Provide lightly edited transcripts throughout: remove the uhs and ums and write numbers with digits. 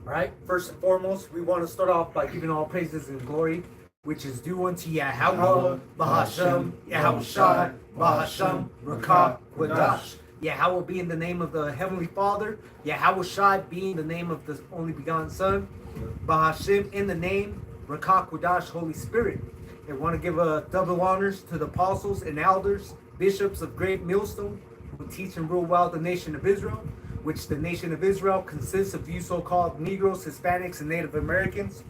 All right. First and foremost, we want to start off by giving all praises and glory, which is due unto Yahweh, Bahashem, Yahushai, Bahashem, Rakah, Wadash. Yahweh being the name of the Heavenly Father, Yahushai being the name of the only begotten Son, Bahashem in the name, Rakah, Wadash, Holy Spirit. And want to give a double honors to the apostles and elders, bishops of Great Millstone, who teach and rule well the nation of Israel, which the nation of Israel consists of you so-called Negroes, Hispanics, and Native Americans,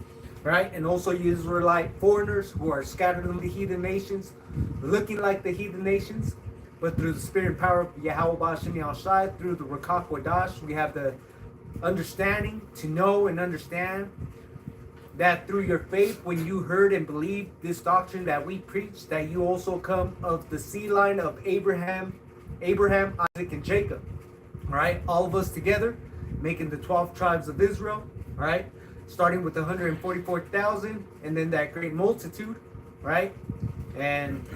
right? And also you Israelite foreigners who are scattered in the heathen nations, looking like the heathen nations, but through the spirit and power of Yahweh Ba'ashem Yahushai, through the Rakah Wadash, we have the understanding to know and understand that through your faith, when you heard and believed this doctrine that we preach, that you also come of the seed line of Abraham, Isaac, and Jacob. All right, all of us together, making the 12 tribes of Israel. All right, starting with 144,000, and then that great multitude. Right, and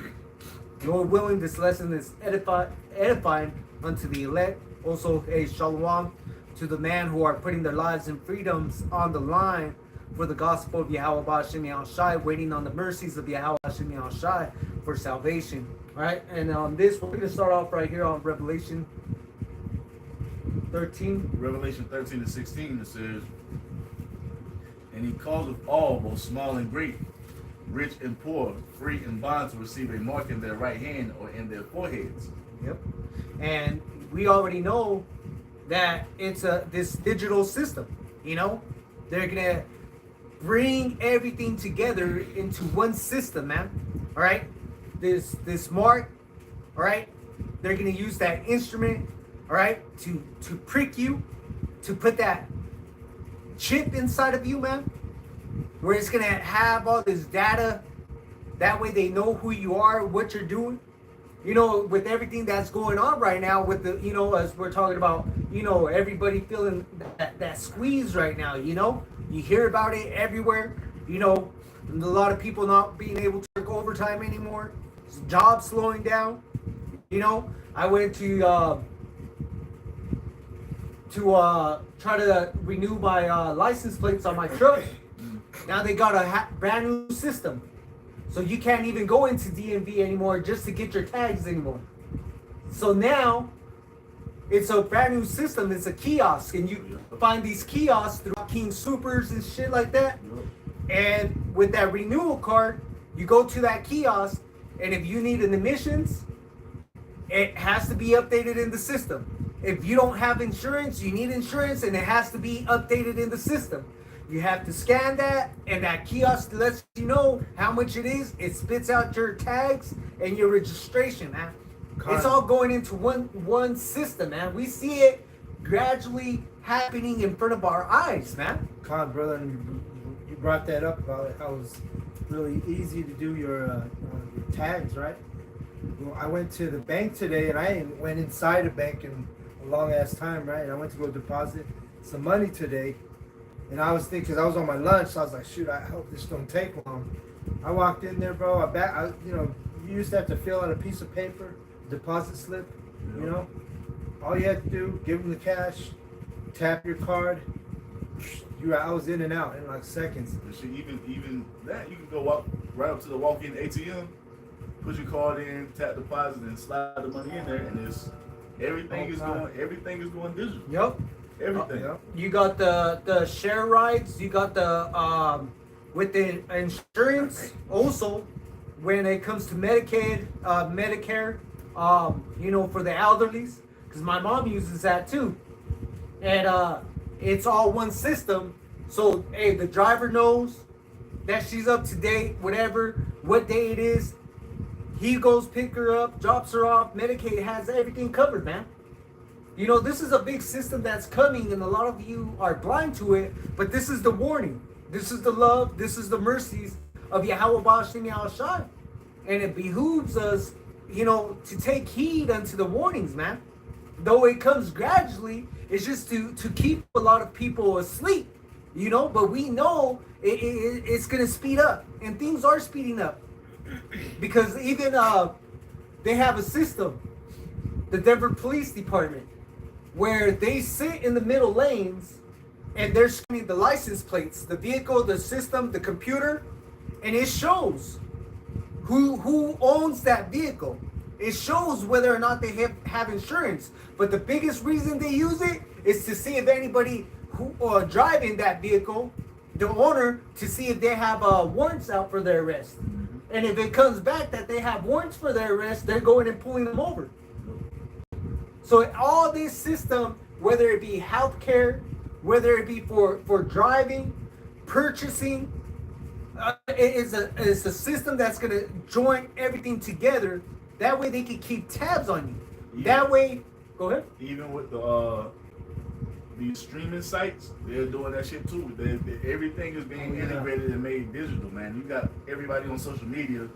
Lord willing, this lesson is edifying unto the elect. Also, a shalom to the man who are putting their lives and freedoms on the line for the gospel of Yahweh Ba'ashem Yahushai, waiting on the mercies of Yahweh Ba'ashem Yahushai for salvation. All right, and on this, we're going to start off right here on Revelation 13. Revelation 13 to 16, it says, and he causeth all, both small and great, rich and poor, free and bond, to receive a mark in their right hand or in their foreheads. Yep. And we already know that it's this digital system. You know, they're gonna bring everything together into one system, man. All right, this mark. All right, they're gonna use that instrument. All right, to prick you, to put that chip inside of you, man, where it's gonna have all this data. That way they know who you are, what you're doing. You know, with everything that's going on right now, with the, you know, as we're talking about, you know, everybody feeling that squeeze right now. You know, you hear about it everywhere. You know, a lot of people not being able to work overtime anymore, jobs slowing down. You know, I went to try to renew my license plates on my truck. Now they got a brand new system, so you can't even go into DMV anymore just to get your tags anymore. So now it's a brand new system. It's a kiosk, and you find these kiosks through King Supers and shit like that. And with that renewal card, you go to that kiosk, and if you need an emissions, it has to be updated in the system. If you don't have insurance, you need insurance, and it has to be updated in the system. You have to scan that, and that kiosk lets you know how much it is. It spits out your tags and your registration, man. It's all going into one system, man. We see it gradually happening in front of our eyes, man. Con, brother, you brought that up about how it was really easy to do your tags, right? Well, I went to the bank today, and I went inside a bank in a long ass time, right? And I went to go deposit some money today, and I was thinking, 'cause I was on my lunch, so I was like, shoot, I hope this don't take long. I walked in there, bro. You used to have to fill out a piece of paper, deposit slip, you know. All you had to do, give them the cash, tap your card. I was in and out in like seconds. And shit, even that, you can go walk right up to the walk-in ATM, put your card in, tap deposit, and slide the money in there, and it's everything is going digital. Yep. Everything. Yep. You got the share rides. You got the with the insurance also. When it comes to Medicaid, Medicare, you know, for the elderlies, because my mom uses that too, and it's all one system. So hey, the driver knows that she's up to date, whatever, what day it is. He goes pick her up, drops her off. Medicaid has everything covered, man. You know, this is a big system that's coming, and a lot of you are blind to it, but this is the warning. This is the love. This is the mercies of Yahweh Ba'ashem Yahushai. And it behooves us, you know, to take heed unto the warnings, man. Though it comes gradually, it's just to keep a lot of people asleep, you know, but we know it's going to speed up, and things are speeding up. Because even they have a system, the Denver Police Department, where they sit in the middle lanes and they're scanning the license plates, the vehicle, the system, the computer, and it shows who owns that vehicle. It shows whether or not they have insurance. But the biggest reason they use it is to see if anybody who driving that vehicle, the owner, to see if they have warrants out for their arrest. And if it comes back that they have warrants for their arrest, they're going and pulling them over. So all this system, whether it be healthcare, whether it be for driving, purchasing, it's a system that's going to join everything together. That way they can keep tabs on you. That way, go ahead. Even with these streaming sites, they're doing that shit too. Everything is being integrated and made digital, man. You got everybody on social media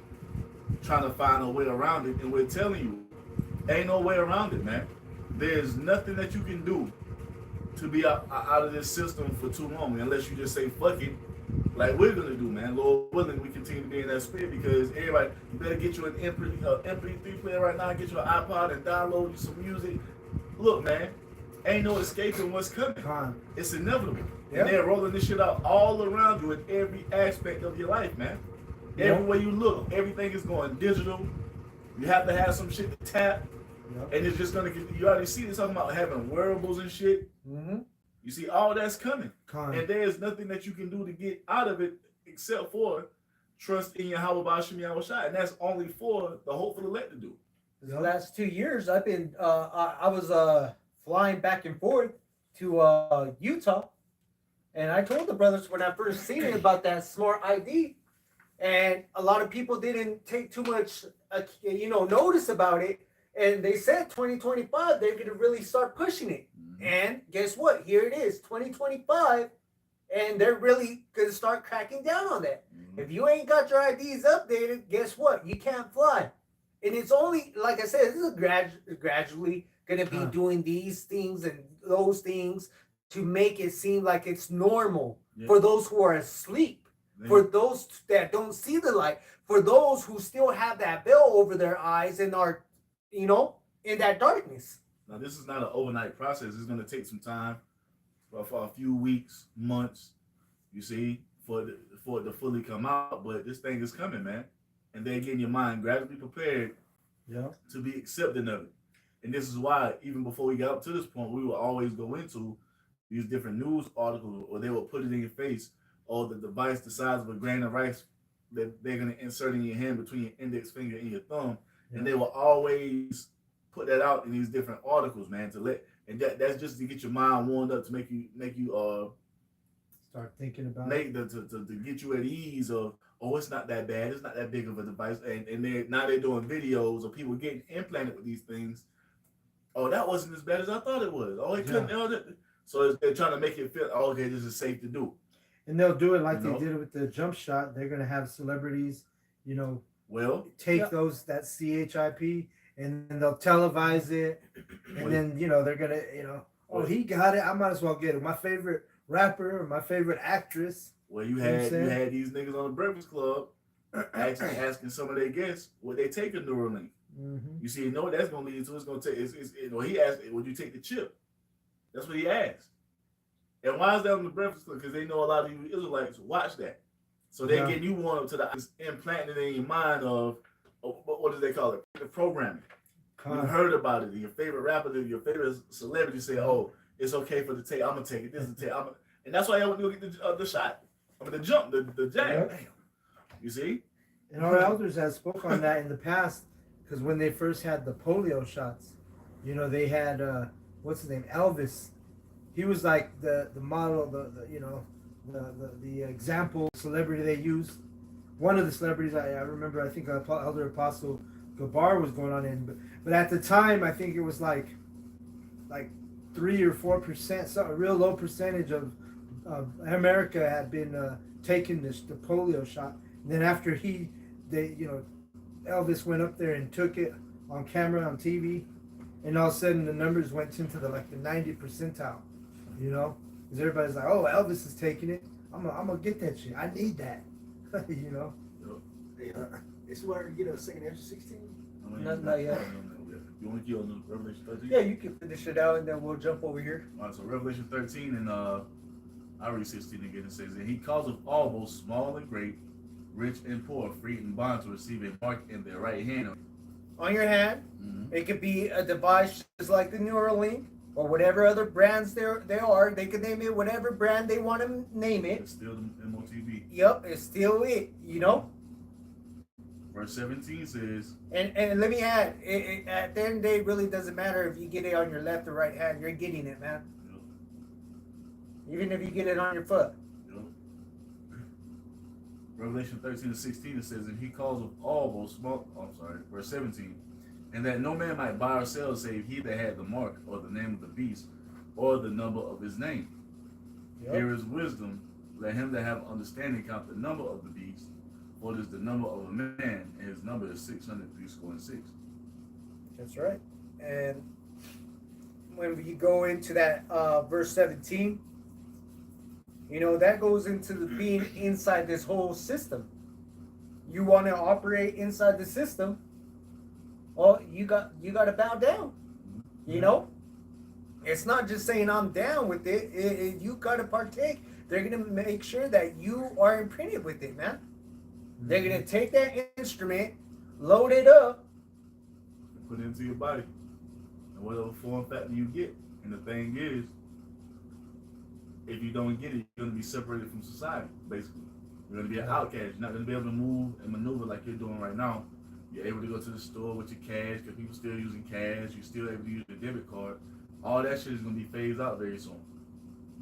trying to find a way around it, and we're telling you, ain't no way around it, man. There's nothing that you can do to be out of this system for too long, unless you just say fuck it, like we're gonna do, man. Lord willing, we continue to be in that spirit, because everybody, you better get you an MP3 player right now, get you an iPod and download you some music. Look, man, ain't no escaping what's coming. It's inevitable. Yep. And they're rolling this shit out all around you in every aspect of your life, man. Everywhere you look, everything is going digital. You have to have some shit to tap. Yep. And it's just gonna get, you already see this talking about having wearables and shit. You see, all that's coming. And there's nothing that you can do to get out of it except for trust in Yahweh B'Hashem Yahweh Shai. And that's only for the hopeful elect to do. The last 2 years, I've been, I was flying back and forth to Utah. And I told the brothers when I first seen it about that smart ID. And a lot of people didn't take too much, notice about it. And they said 2025, they're going to really start pushing it. And guess what? Here it is, 2025. And they're really going to start cracking down on that. If you ain't got your IDs updated, guess what? You can't fly. And it's only, like I said, this is gradually going to be doing these things and those things to make it seem like it's normal for those who are asleep, for those that don't see the light, for those who still have that veil over their eyes and are, in that darkness. Now, this is not an overnight process. It's going to take some time, for a few weeks, months, you see, for it to fully come out. But this thing is coming, man. And then getting your mind gradually prepared to be accepting of it. And this is why, even before we got up to this point, we will always go into these different news articles, or they will put it in your face, or the device the size of a grain of rice that they're going to insert in your hand between your index finger and your thumb. And they will always put that out in these different articles, man, that's just to get your mind warmed up, to make you start thinking about to get you at ease of, oh, it's not that bad, it's not that big of a device. And they're doing videos of people getting implanted with these things. Oh, that wasn't as bad as I thought it was. Oh, it couldn't. So they're trying to make it feel, oh, okay, this is safe to do. And they'll do it like they did it with the jump shot. They're gonna have celebrities, take that CHIP, and then they'll televise it, and then they're gonna oh, he got it, I might as well get it. My favorite rapper or my favorite actress. Well, you had these niggas on the Breakfast Club asking some of their guests would they take a Neuralink. You see, what that's gonna lead to. It's gonna take. He asked, would you take the chip? That's what he asked. And why is that on the Breakfast Club? Because they know a lot of you Israelites watch that. So they're getting you warmed up to the implanting it in your mind of what do they call it? The programming. You heard about it. Your favorite rapper, your favorite celebrity say, "Oh, it's okay for the take. I'm gonna take it. This is the take." And that's why I went to get the shot. The jump, the jab. Yep. You see? And our elders have spoke on that in the past, because when they first had the polio shots, they had what's his name, Elvis. He was like the model, the example celebrity they used. One of the celebrities I remember, I think Elder Apostle Gabar was going on in, but at the time I think it was like 3 or 4%, so a real low percentage of America had been taking the polio shot. And then after Elvis went up there and took it on camera on TV, and all of a sudden the numbers went into the 90 percentile. Because everybody's like, oh, Elvis is taking it. I'm gonna get that shit. I need that. It's where you get a second answer 16. Not yet. You want to get on Revelation 13? Yeah, you can finish it out, and then we'll jump over here. All right, so Revelation 13 and I read 16 again. It says, and he causeth all, both small and great, rich and poor, free and bond, to receive a mark in their right hand. On your hand. Mm-hmm. It could be a device just like the Neuralink or whatever other brands they are. They could name it whatever brand they want to name it. It's still the MOTB. Yep, it's still it, you know? Verse 17 says, And let me add, at the end of the day, it really doesn't matter if you get it on your left or right hand. You're getting it, man. yep, Even if you get it on your foot. yep. Revelation 13 and 16, it says, and he calls of all, both small, verse 17, and that no man might buy or sell save he that had the mark, or the name of the beast, or the number of his name. Yep. Here is wisdom. Let him that have understanding count the number of the beast, for it is the number of a man, and his number is 666. That's right. And when we go into that verse 17, you know, that goes into the being inside this whole system. You want to operate inside the system, well, you got to bow down. You know, it's not just saying I'm down with it. You got to partake. They're gonna make sure that you are imprinted with it, man. They're gonna take that instrument, load it up, and put it into your body, and whatever form factor you get. And the thing is, if you don't get it, you're gonna be separated from society. Basically, you're gonna be an outcast. You're not gonna be able to move and maneuver like you're doing right now. You're able to go to the store with your cash because people still using cash. You're still able to use your debit card. All that shit is gonna be phased out very soon.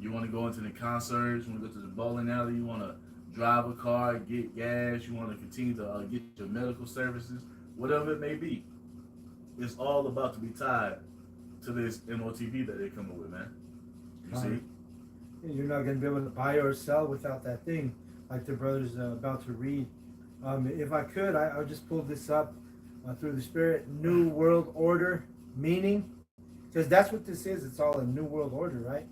You want to go into the concerts. You want to go to the bowling alley. You want to drive a car, get gas. You want to continue to get your medical services, whatever it may be. It's all about to be tied to this MOTB that they're coming with, man. You see? You're not going to be able to buy or sell without that thing, like the brother's about to read. If I could, I would just pull this up through the Spirit. New World Order meaning, because that's what this is. It's all a New World Order, right?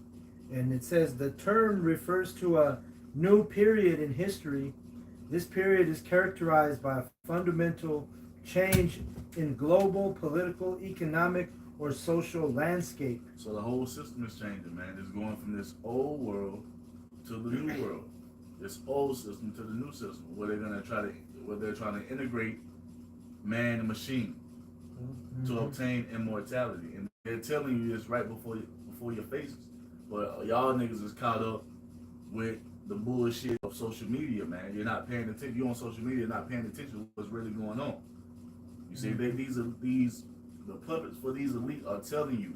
And it says the term refers to a new period in history. This period is characterized by a fundamental change in global, political, economic, or social landscape. So the whole system is changing, man. It's going from this old world to the new world. This old system to the new system, where they're trying to integrate man and machine to obtain immortality. And they're telling you this right before your faces. But y'all niggas is caught up with the bullshit of social media, man. You're not paying attention. You're on social media, not paying attention to what's really going on. You see, the puppets for these elite are telling you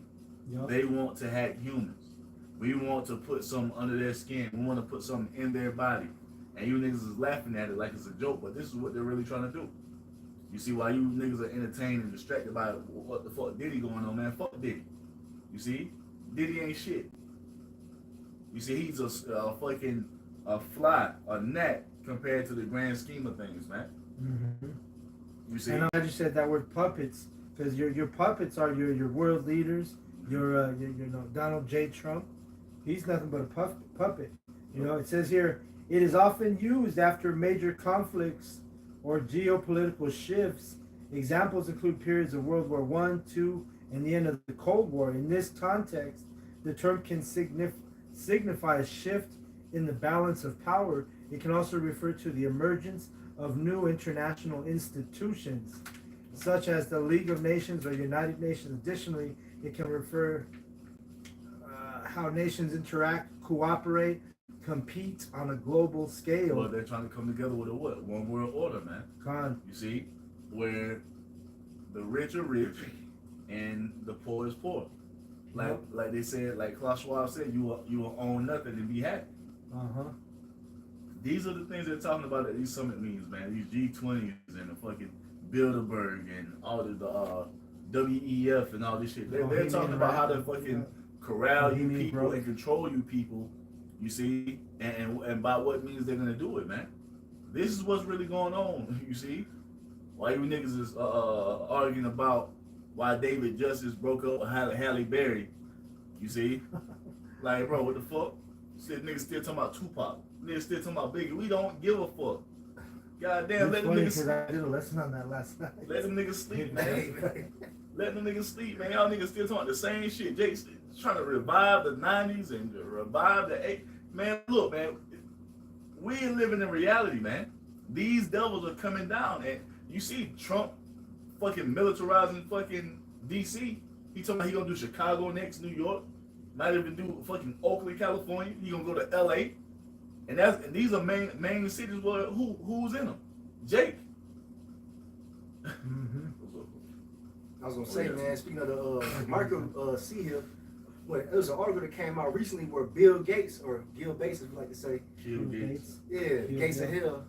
they want to hack humans. We want to put something under their skin. We want to put something in their body. And you niggas is laughing at it like it's a joke, but this is what they're really trying to do. You see, while you niggas are entertained and distracted by what the fuck Diddy going on, man, fuck Diddy. You see, Diddy ain't shit. You see, he's a fucking fly, a gnat compared to the grand scheme of things, man. You see, And I'm glad you said that word puppets, because your puppets are your world leaders. Your Donald J. Trump, he's nothing but a puppet. You know, it says here, it is often used after major conflicts or geopolitical shifts. Examples include periods of World War I, II, and the end of the Cold War. In this context, the term can signify a shift in the balance of power. It can also refer to the emergence of new international institutions, such as the League of Nations or United Nations. Additionally, it can refer how nations interact, cooperate, compete on a global scale. well, they're trying to come together with a what? One world order, man. You see, where the rich are rich and the poor is poor. Like they said, like Klaus Schwab said, you will own nothing and be happy. These are the things they're talking about at these summit meetings, man. These G20s and the fucking Bilderberg and all the WEF and all this shit. They're talking about how to fucking corral you people and control you people, you see, and by what means they're gonna do it, man. This is what's really going on, you see. Why you niggas is arguing about why David Justice broke up with Halle Berry, you see. Like, bro, what the fuck? Shit, niggas still talking about Tupac. Niggas still talking about Biggie. We don't give a fuck. Goddamn, let them niggas. I did a lesson on that last night. Let them niggas sleep, man. Let them niggas sleep, man. Y'all niggas still talking the same shit. Jake's trying to revive the 90s and revive the 80s. Man, look, man, we ain't living in reality, man. These devils are coming down, and you see Trump fucking militarizing fucking DC. He talking about he gonna do Chicago next, New York, not even do fucking Oakland, California. He gonna go to LA, and these are main cities where who's in them? Jake. Mm-hmm. I was gonna say, man. Speaking of the Michael C here, well, there was an article that came out recently where Bill Gates, or Gil Bates, as we like to say, Bill Gates. yeah, Bill Gates of Gates. Hell,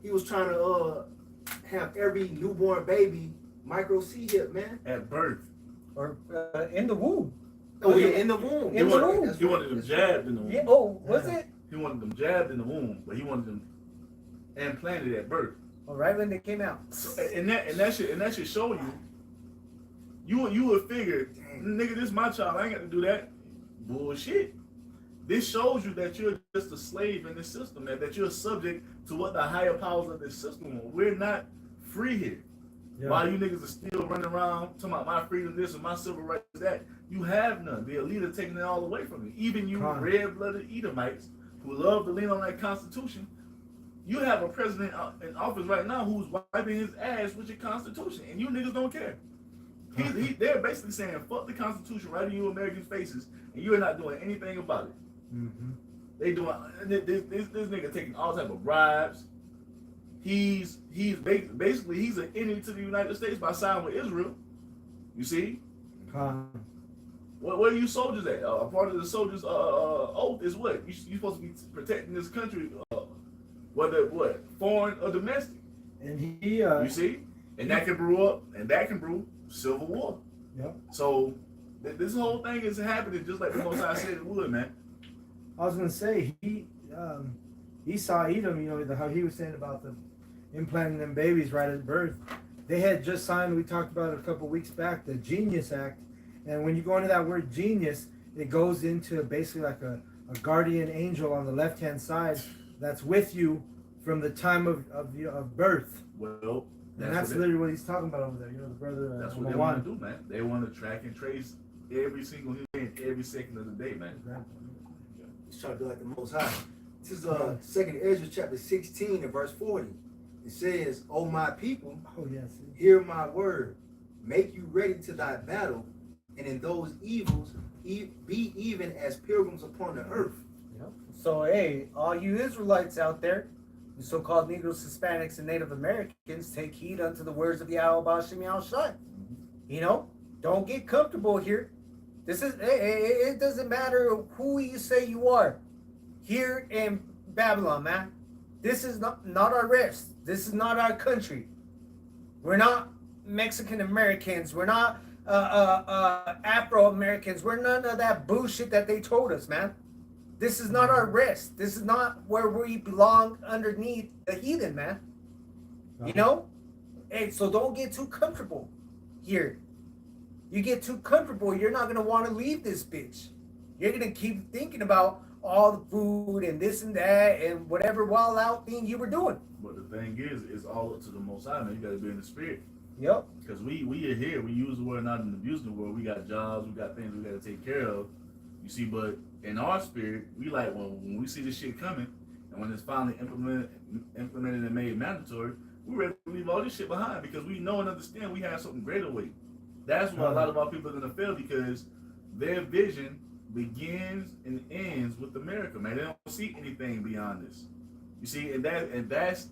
he was trying to have every newborn baby micro C hip, man. At birth. Or in the womb. Oh yeah, in the womb. In the womb. That's He right. wanted them jabbed in the womb. Yeah. Oh, was it? He wanted them jabbed in the womb, but he wanted them implanted at birth. Oh, right when they came out. And that should show you would figure, nigga, this my child, I ain't got to do that. Bullshit. This shows you that you're just a slave in this system, man, that you're subject to what the higher powers of this system want. We're not free here. Yeah. While you niggas are still running around talking about my freedom this and my civil rights that, you have none. The elite are taking it all away from you. Even you red-blooded Edomites who love to lean on that Constitution, you have a president in office right now who's wiping his ass with your Constitution, and you niggas don't care. They're basically saying, fuck the Constitution right in you Americans' faces, and you're not doing anything about it. Mm-hmm. They doing this nigga taking all type of bribes. He's basically he's an enemy to the United States by siding with Israel. You see? Where are you soldiers at? A part of the soldiers' oath is what? You supposed to be protecting this country, whether what, foreign or domestic. And he you see? And that can brew civil war. Yep. So this whole thing is happening just like the Most High said it would, man. I was gonna say he saw Edom, you know, how he was saying about the implanting them babies right at birth. They had just signed, we talked about it a couple weeks back, the Genius Act. And when you go into that word genius, it goes into basically like a guardian angel on the left-hand side that's with you from the time of birth. Well, And that's literally what he's talking about over there. You know, the brother. That's what they want to do, man. They want to track and trace every single human every second of the day, man. He's trying to do like the Most High. This is Second Ezra chapter 16 and verse 40. It says, "O my people, Oh yes. hear my word. Make you ready to thy battle, and in those evils be even as pilgrims upon the earth." Yep. So hey, all you Israelites out there, the so-called Negroes, Hispanics, and Native Americans, take heed unto the words of Yahweh B'Shem Yahushua. You know, don't get comfortable here. This is it doesn't matter who you say you are here in Babylon, man. This is not our rest. This is not our country. We're not Mexican Americans. We're not Afro Americans. We're none of that bullshit that they told us, man. This is not our rest. This is not where we belong underneath the heathen, man. You know? Hey, so don't get too comfortable here. You get too comfortable, you're not going to want to leave this bitch. You're going to keep thinking about all the food and this and that and whatever wild out thing you were doing. But the thing is, it's all up to the Most High, man. You got to be in the spirit. Yep. Because we are here. We use the word not in the abusing word. We got jobs. We got things we got to take care of. You see, but in our spirit, we like when we see this shit coming, and when it's finally implemented and made mandatory, we're ready to leave all this shit behind because we know and understand we have something greater waiting. That's why a lot of our people are gonna fail because their vision begins and ends with America, man. They don't see anything beyond this. You see, and that's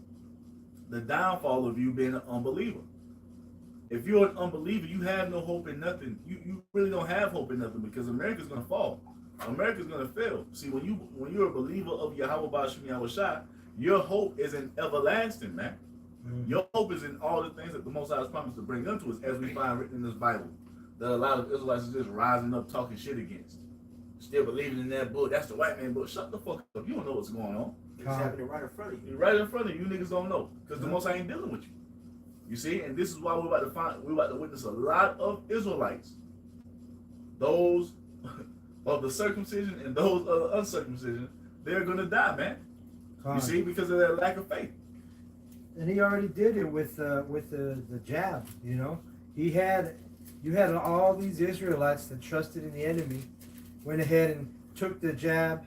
the downfall of you being an unbeliever. If you're an unbeliever, you have no hope in nothing. You really don't have hope in nothing because America's gonna fall. America's gonna fail. See, when you're a believer of Yahweh B'Shem Yahushua, your hope is in everlasting, man. Mm-hmm. Your hope is in all the things that the Most High has promised to bring unto us, as we find written in this Bible, that a lot of Israelites are just rising up talking shit against. Still believing in that book. That's the white man book. Shut the fuck up. You don't know what's going on. It's happening right in front of you. Right in front of you. You niggas don't know because the Most High ain't dealing with you. You see, and this is why we're about to witness a lot of Israelites, those of the circumcision and those of the uncircumcision. They're gonna die, man. You see, because of their lack of faith. And he already did it with the jab. You know, you had all these Israelites that trusted in the enemy, went ahead and took the jab,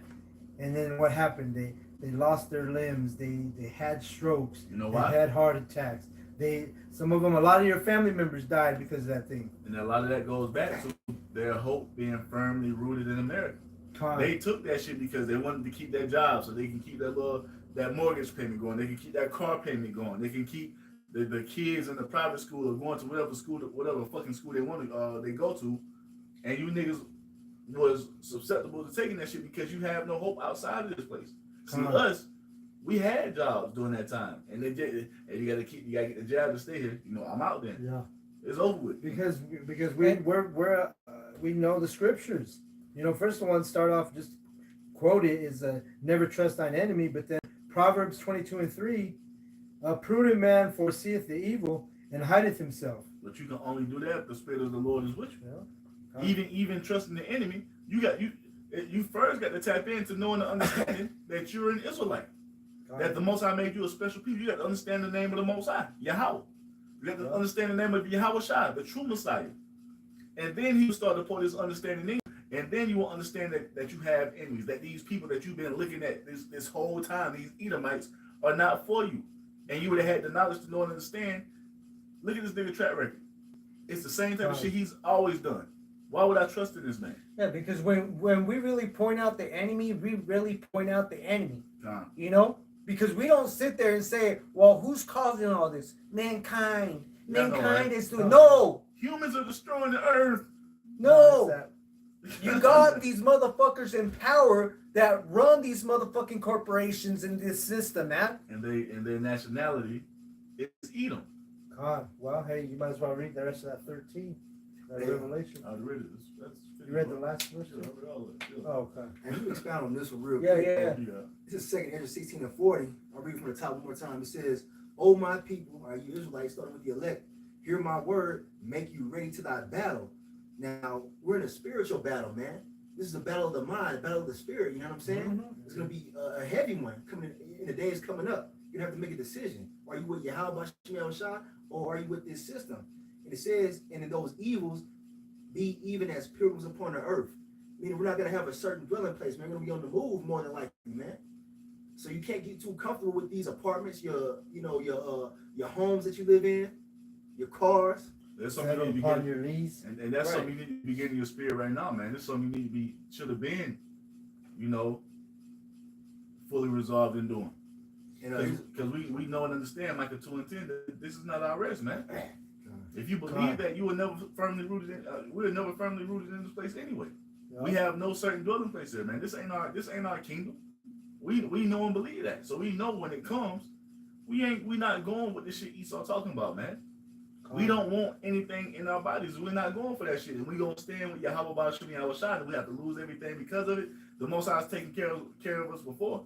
and then what happened? They lost their limbs. They had strokes. You know they why? had heart attacks. Some of them, a lot of your family members died because of that thing. And a lot of that goes back to their hope being firmly rooted in America. They took that shit because they wanted to keep their job, so they can keep that mortgage payment going. They can keep that car payment going. They can keep the kids in the private school or going to whatever fucking school they want to they go to. And you niggas was susceptible to taking that shit because you have no hope outside of this place. See, us, we had jobs during that time, and they did. And you gotta get the job to stay here. You know, I'm out then. Yeah, it's over with. Because we know the scriptures. You know, first one start off just quote it is never trust thine enemy, but then Proverbs 22:3, a prudent man foreseeth the evil and hideth himself. But you can only do that if the spirit of the Lord is with you. Yeah. Even trusting the enemy, you first got to tap into knowing and understanding that you're an Israelite. That the Most High made you a special people. You got to understand the name of the Most High, Yahweh. You got to understand the name of Yahweh Shai, the true Messiah. And then he will start to pour this understanding in you. And then you will understand that you have enemies, that these people that you've been looking at this whole time, these Edomites, are not for you. And you would have had the knowledge to know and understand. Look at this nigga track record. It's the same type of shit he's always done. Why would I trust in this man? Yeah, because when we really point out the enemy, we really point out the enemy. You know? Because we don't sit there and say, well, who's causing all this? Mankind. Mankind is doing... No! Humans are destroying the earth. No! You got these motherfuckers in power that run these motherfucking corporations in this system, man. And their nationality is Edom. God, well, hey, you might as well read the rest of that 13, that Revelation. I read it. You read the last verse? Yeah, I read all of it. Yeah. Oh, okay. And you expound on this one real Yeah, quick. yeah. This is 2 Ezra 16 and 40. I'll read from the top one more time. It says, O my people, are you Israelites, starting with the elect, hear my word, make you ready to thy battle. Now, we're in a spiritual battle, man. This is a battle of the mind, a battle of the spirit, you know what I'm saying? Mm-hmm. It's going to be a heavy one coming in the days coming up. You have to make a decision. Are you with Yahweh Shai, or are you with this system? And it says, and in those evils, be even as pilgrims upon the earth. Meaning we're not going to have a certain dwelling place, man. We're going to be on the move more than likely, man. So you can't get too comfortable with these apartments, your homes that you live in, your cars. That's something you need to on your lease. And that's something you need to be getting in your spirit right now, man. This is something you need to should have been, fully resolved in doing. Because we know and understand, Micah 2 and 10, that this is not our rest, man. If you believe that, you will never firmly rooted in. We're never firmly rooted in this place anyway. Yeah. We have no certain dwelling place here, man. This ain't our kingdom. We know and believe that, so we know when it comes, we not going with this shit Esau talking about, man. We don't want anything in our bodies. We're not going for that shit. And we gonna stand with Yahweh Bashim Yahweh Shai, and we have to lose everything because of it. The Most High's taking care of us before.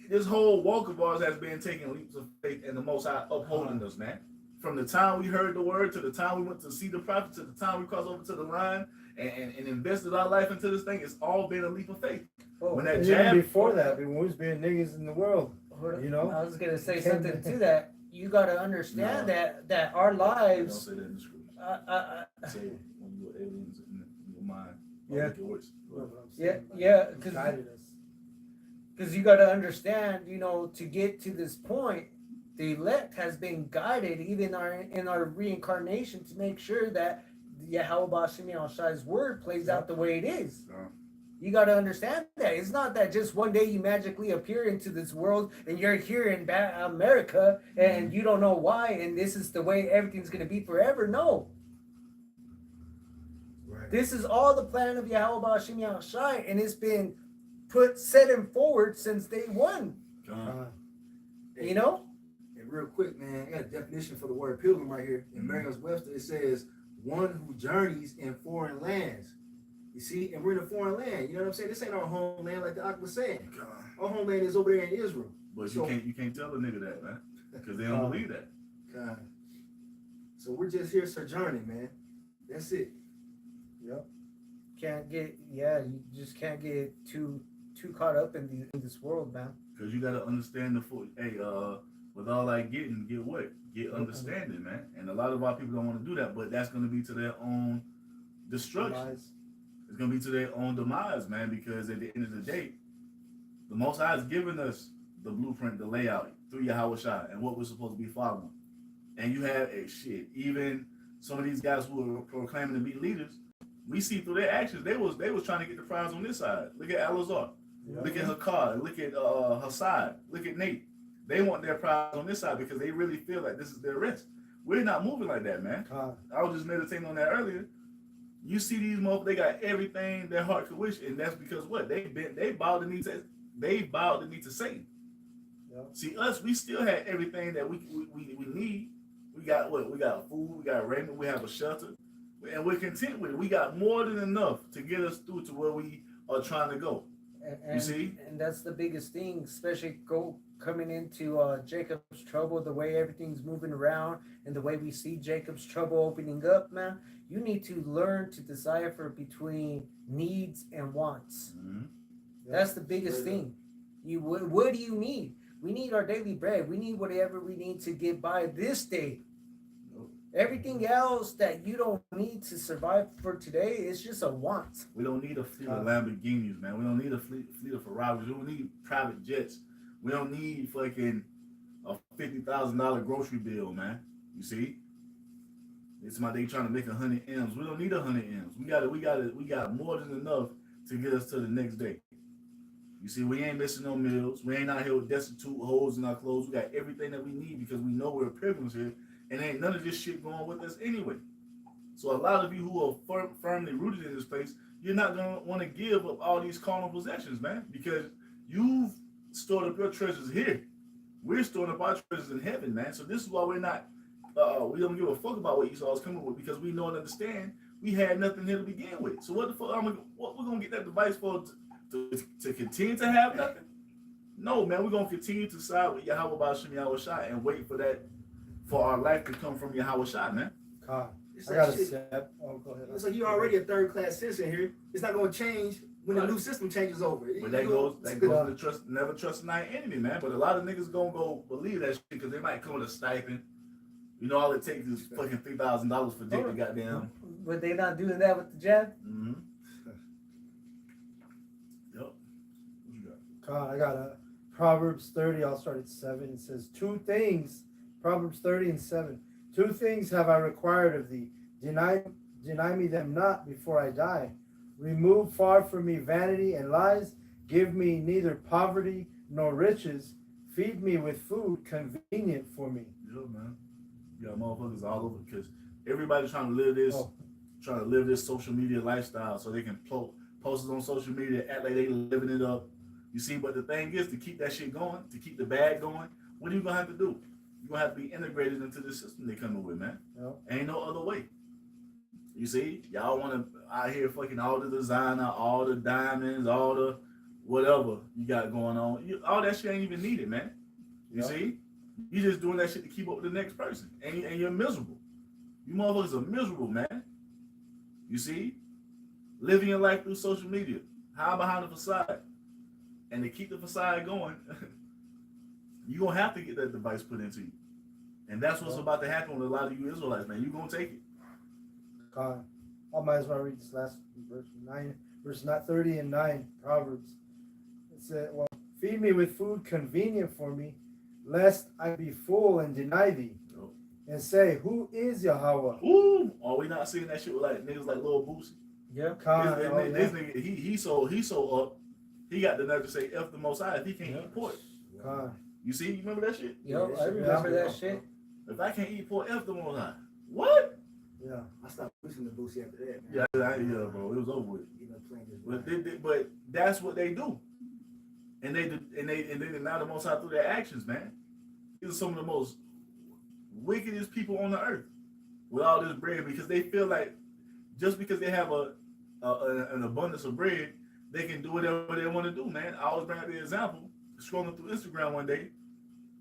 This whole walk of ours has been taking leaps of faith, and the Most High upholding us, man. From the time we heard the word to the time we went to see the prophet to the time we crossed over to the line and invested our life into this thing, it's all been a leap of faith. Oh, when that jab before that, when we was being niggas in the world, I was gonna say something to that. You got to understand that our lives. Don't say that in the scripture. Say it when you were aliens in your mind. Because you got to understand, to get to this point, the elect has been guided even in our reincarnation to make sure that Yahweh Bashim Yahweh Shai's word plays out the way it is. You got to understand that. It's not that just one day you magically appear into this world and you're here in America and you don't know why and this is the way everything's going to be forever. No. Right. This is all the plan of Yahweh Bashim Yahweh Shai, and it's been set and forward since day one. And real quick, man, I got a definition for the word pilgrim right here. In Merriam-Webster, it says, one who journeys in foreign lands. You see, and we're in a foreign land. You know what I'm saying? This ain't our homeland, like the Ak was saying. Our homeland is over there in Israel. But you can't tell a nigga that, man, because they don't believe that. God. So we're just here sojourning, man. That's it. Yep. You just can't get too caught up in this world, man. Because you got to understand the full. Hey, with all that getting, get what? Get understanding, man. And a lot of our people don't want to do that, but that's going to be to their own destruction. it's gonna be to their own demise, man. Because at the end of the day, the Most High has given us the blueprint, the layout through Yahweh Shai, and what we're supposed to be following. And you have a shit. Even some of these guys who are proclaiming to be leaders, we see through their actions they was trying to get the prize on this side. Look at Alazar, look at Hakar, look at Hassad, look at Nate. They want their prize on this side because they really feel like this is their rest. We're not moving like that, man. I was just meditating on that earlier. You see these motherfuckers, they got everything their heart could wish, and that's because what? They bowed the knee to Satan. Yep. See us, we still had everything that we need. We got what? We got food, we got raiment, we have a shelter, and we're content with it. We got more than enough to get us through to where we are trying to go. And, you see? And that's the biggest thing, especially coming into Jacob's trouble, the way everything's moving around and the way we see Jacob's trouble opening up, man. You need to learn to decipher between needs and wants. Mm-hmm. That's the biggest thing. What do you need? We need our daily bread. We need whatever we need to get by this day. Everything else that you don't need to survive for today is just a want. We don't need a fleet of Lamborghinis, man. We don't need a fleet of Ferraris. We don't need private jets. We don't need fucking a $50,000 grocery bill, man. You see? It's my day trying to make 100 M's. We don't need 100 M's. We got more than enough to get us to the next day. You see, we ain't missing no meals. We ain't out here with destitute holes in our clothes. We got everything that we need because we know we're pilgrims here, and ain't none of this shit going with us anyway. So a lot of you who are firmly rooted in this place, you're not gonna want to give up all these carnal possessions, man, because you've stored up your treasures here. We're storing up our treasures in heaven, man. So this is why we're not. We don't give a fuck about what Esau is coming with because we know and understand we had nothing here to begin with. So what the fuck? What we're gonna get that device for? To continue to have nothing? No, man, we're gonna continue to side with Yahweh Ba'ashem Yahweh Shai and wait for our life to come from Yahweh Shai, man. God, it's I like got a shit. step. Oh, go ahead. It's like you're already a third-class citizen here. It's not gonna change when the new system changes over. But that goes to never trust thy enemy, man. But a lot of niggas gonna go believe that shit because they might come with a stipend. You know, all it takes is fucking $3,000 for Dick to goddamn. But they not doing that with the jab? Mm-hmm. God, I got a Proverbs 30. I'll start at 7. It says, 2 things, Proverbs 30 and 7. 2 things have I required of thee. Deny me them not before I die. Remove far from me vanity and lies. Give me neither poverty nor riches. Feed me with food convenient for me. Yeah, man. You got motherfuckers all over because everybody's trying to live this social media lifestyle so they can post it on social media, act like they living it up. You see, but the thing is, to keep that shit going, to keep the bag going, what are you gonna have to do? You're gonna have to be integrated into the system they coming with, man. Yep. Ain't no other way. You see, y'all wanna out here fucking all the designer, all the diamonds, all the whatever you got going on. All that shit ain't even needed, man. You see? You just doing that shit to keep up with the next person. And you're miserable. You motherfuckers are miserable, man. You see? Living your life through social media. Hide behind the facade. And to keep the facade going, you're going to have to get that device put into you. And that's what's about to happen with a lot of you Israelites, man. You're going to take it. God, I might as well read this last verse 9, verse 30 and 9, Proverbs. It said, well, feed me with food convenient for me, lest I be full and deny thee. Nope. And say, who is Yahweh? Ooh, are we not seeing that shit with like niggas like Lil Boosie? Yeah. This nigga, he's so up. He got the nerve to say F the Most High if he can't eat pork. You see, you remember that shit? Yo, I remember that shit. If I can't eat pork, F the Most High. What? Yeah, I stopped listening to Boosie after that, man. Yeah, bro, it was over with. But that's what they do, and then now the Most High through their actions, man. These are some of the most wickedest people on the earth with all this bread because they feel like just because they have an abundance of bread, they can do whatever they want to do, man. I always bring up the example, scrolling through Instagram one day,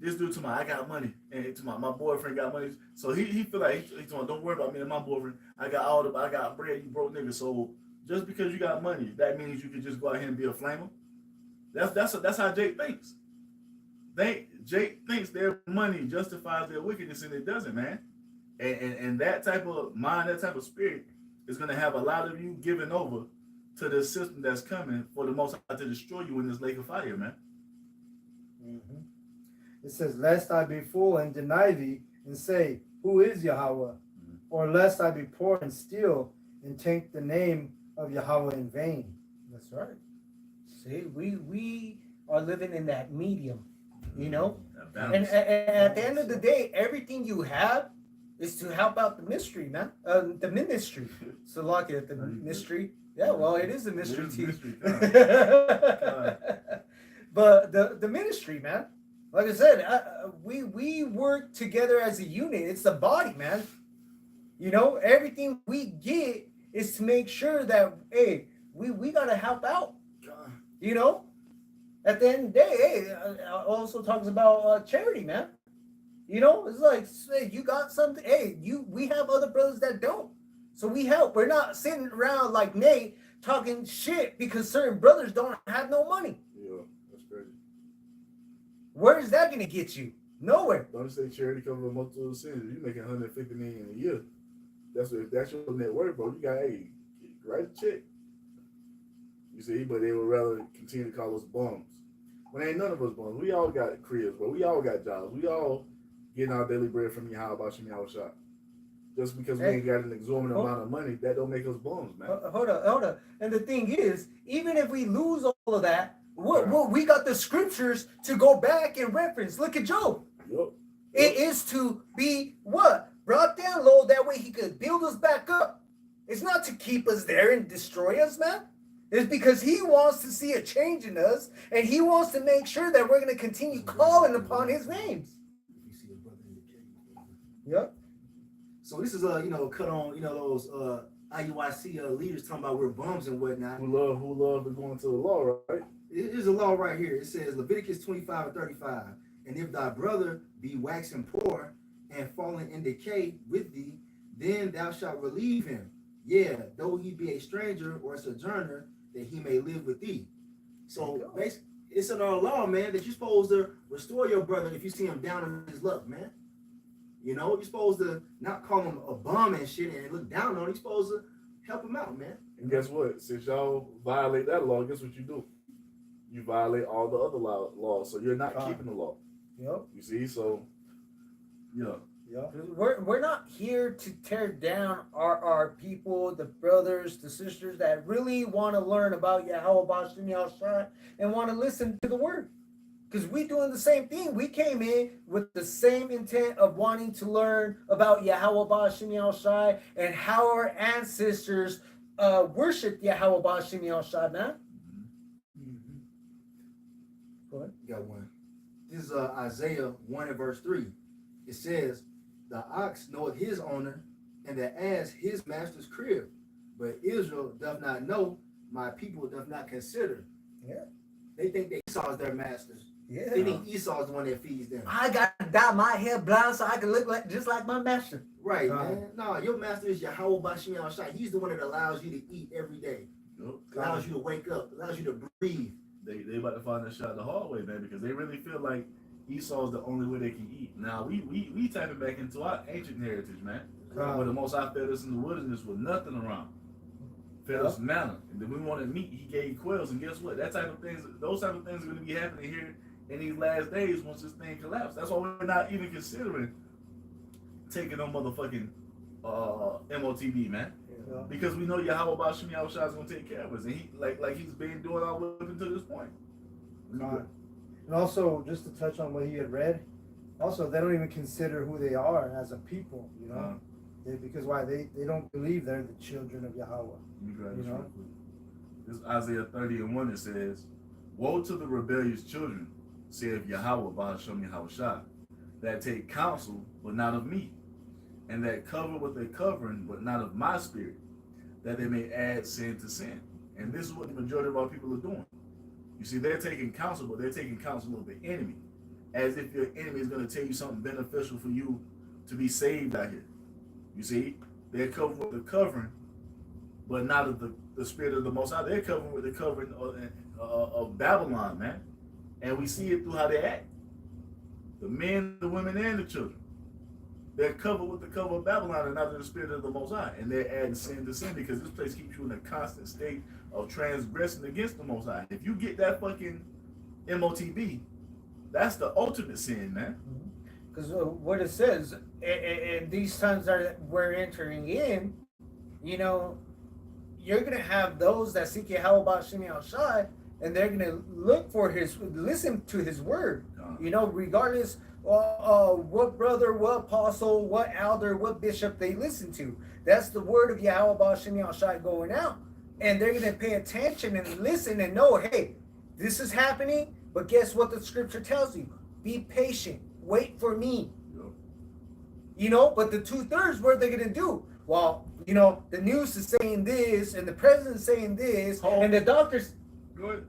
this dude to I got money, and to my boyfriend got money. So he feel like he told me, don't worry about me and my boyfriend. I got bread, you broke nigga. So just because you got money, that means you can just go out here and be a flamer. That's how Jake thinks. Jake thinks their money justifies their wickedness, and it doesn't, man. And that type of mind, that type of spirit is gonna have a lot of you giving over to the system that's coming for the Most High to destroy you in this lake of fire, man. Mm-hmm. It says, lest I be full and deny thee, and say, who is Yahweh? Mm-hmm. Or lest I be poor and steal, and take the name of Yahweh in vain. That's right. See, we are living in that medium, you know? And at the end of the day, everything you have is to help out the mystery, man. The ministry. So like it, the mystery. Yeah, well, it is a mystery to you. But the ministry, man. Like I said, we work together as a unit. It's the body, man. You know, everything we get is to make sure that, hey, we gotta help out. You know, at the end of the day, hey, also talks about charity, man. You know, it's like, hey, you got something. Hey, we have other brothers that don't, so we help. We're not sitting around like Nate talking shit because certain brothers don't have no money. Yeah, that's crazy. Where is that gonna get you? Nowhere. Don't say charity covers multiple sins. You're making $150 million a year. That's your net worth, bro. You got write a check. You see, but they would rather continue to call us bums. When ain't none of us bums. We all got cribs, bro. We all got jobs. We all getting our daily bread from Yahweh Shah. Just because we ain't got an exorbitant amount of money, that don't make us bums, man. Hold up. And the thing is, even if we lose all of that, we got the scriptures to go back and reference. Look at Job. Yep. It is to be what? Brought down low, that way he could build us back up. It's not to keep us there and destroy us, man. It's because he wants to see a change in us, and he wants to make sure that we're going to continue calling upon his names. You see a brother in the cave. Yep. So this is cut on those IUIC leaders talking about we're bums and whatnot. Who love to go into the law, right? There's a law right here. It says Leviticus 25:35, and if thy brother be waxing poor and falling in decay with thee, then thou shalt relieve him. Yeah, though he be a stranger or a sojourner, that he may live with thee. So basically, it's in our law, man, that you're supposed to restore your brother if you see him down in his luck, man. You know, you're supposed to not call him a bum and shit and look down on him. You're supposed to help him out, man. And guess what? Since y'all violate that law, guess what you do? You violate all the other laws, so you're not keeping the law. Yep. You see, so yeah. We're not here to tear down our people, the brothers, the sisters that really want to learn about Yahweh Bashim Yahushua and want to listen to the word. Because we doing the same thing. We came in with the same intent of wanting to learn about Yahweh Bashim Yahushua and how our ancestors worshiped Yahweh Bashim Yahushua, man. Mm-hmm. Go ahead. Got one. This is Isaiah 1 and verse 3. It says, the ox knoweth his owner, and the ass his master's crib. But Israel doth not know, my people doth not consider. Yeah. They think that Esau is their masters. Yeah. They think Esau is the one that feeds them. I got to dye my hair blonde so I can look just like my master. Right, man. No, your master is Yahweh Bashim Yahushua. He's the one that allows you to eat every day. Yep. Allows you to wake up. Allows you to breathe. They about to find that shot the hard way, man, because they really feel like Esau is the only way they can eat. Now we tapping back into our ancient heritage, man. Where the Most High fed us in the wilderness with nothing around. Fed us manna. And then we wanted meat, he gave quails, and guess what? Those type of things are gonna be happening here in these last days once this thing collapses. That's why we're not even considering taking on motherfucking MOTB, man. Yeah. Because we know Yahweh Bashim Yahushua is gonna take care of us. And he like he's been doing all up until this point. And also, just to touch on what he had read, also they don't even consider who they are as a people, you know, because why they don't believe they're the children of Yahweh. You know, this Isaiah 30 and 1 it says, "Woe to the rebellious children, saith Yahweh Ba'ashem Yahushua, that take counsel but not of me, and that cover with a covering but not of my spirit, that they may add sin to sin." And this is what the majority of our people are doing. You see, they're taking counsel, but they're taking counsel of the enemy, as if your enemy is going to tell you something beneficial for you to be saved out here. You see, they're covered with the covering, but not of the spirit of the Most High. They're covered with the covering of Babylon, man. And we see it through how they act. The men, the women, and the children. They're covered with the cover of Babylon and not in the spirit of the Most High. And they're adding sin to sin because this place keeps you in a constant state of transgressing against the Most High. If you get that fucking MOTB, that's the ultimate sin, man. Because what it says, in these times that we're entering in, you know, you're gonna have those that seek Yahweh Shem Shai, and they're gonna listen to his word. You know, regardless what brother, what apostle, what elder, what bishop they listen to. That's the word of Yahweh Shem Shai going out, and they're gonna pay attention and listen and know, hey, this is happening. But guess what the scripture tells you? Be patient. Wait for me. Yep. You know, but the 2/3, what are they gonna do? Well, you know, the news is saying this, and the president's saying this, and the doctors. Good.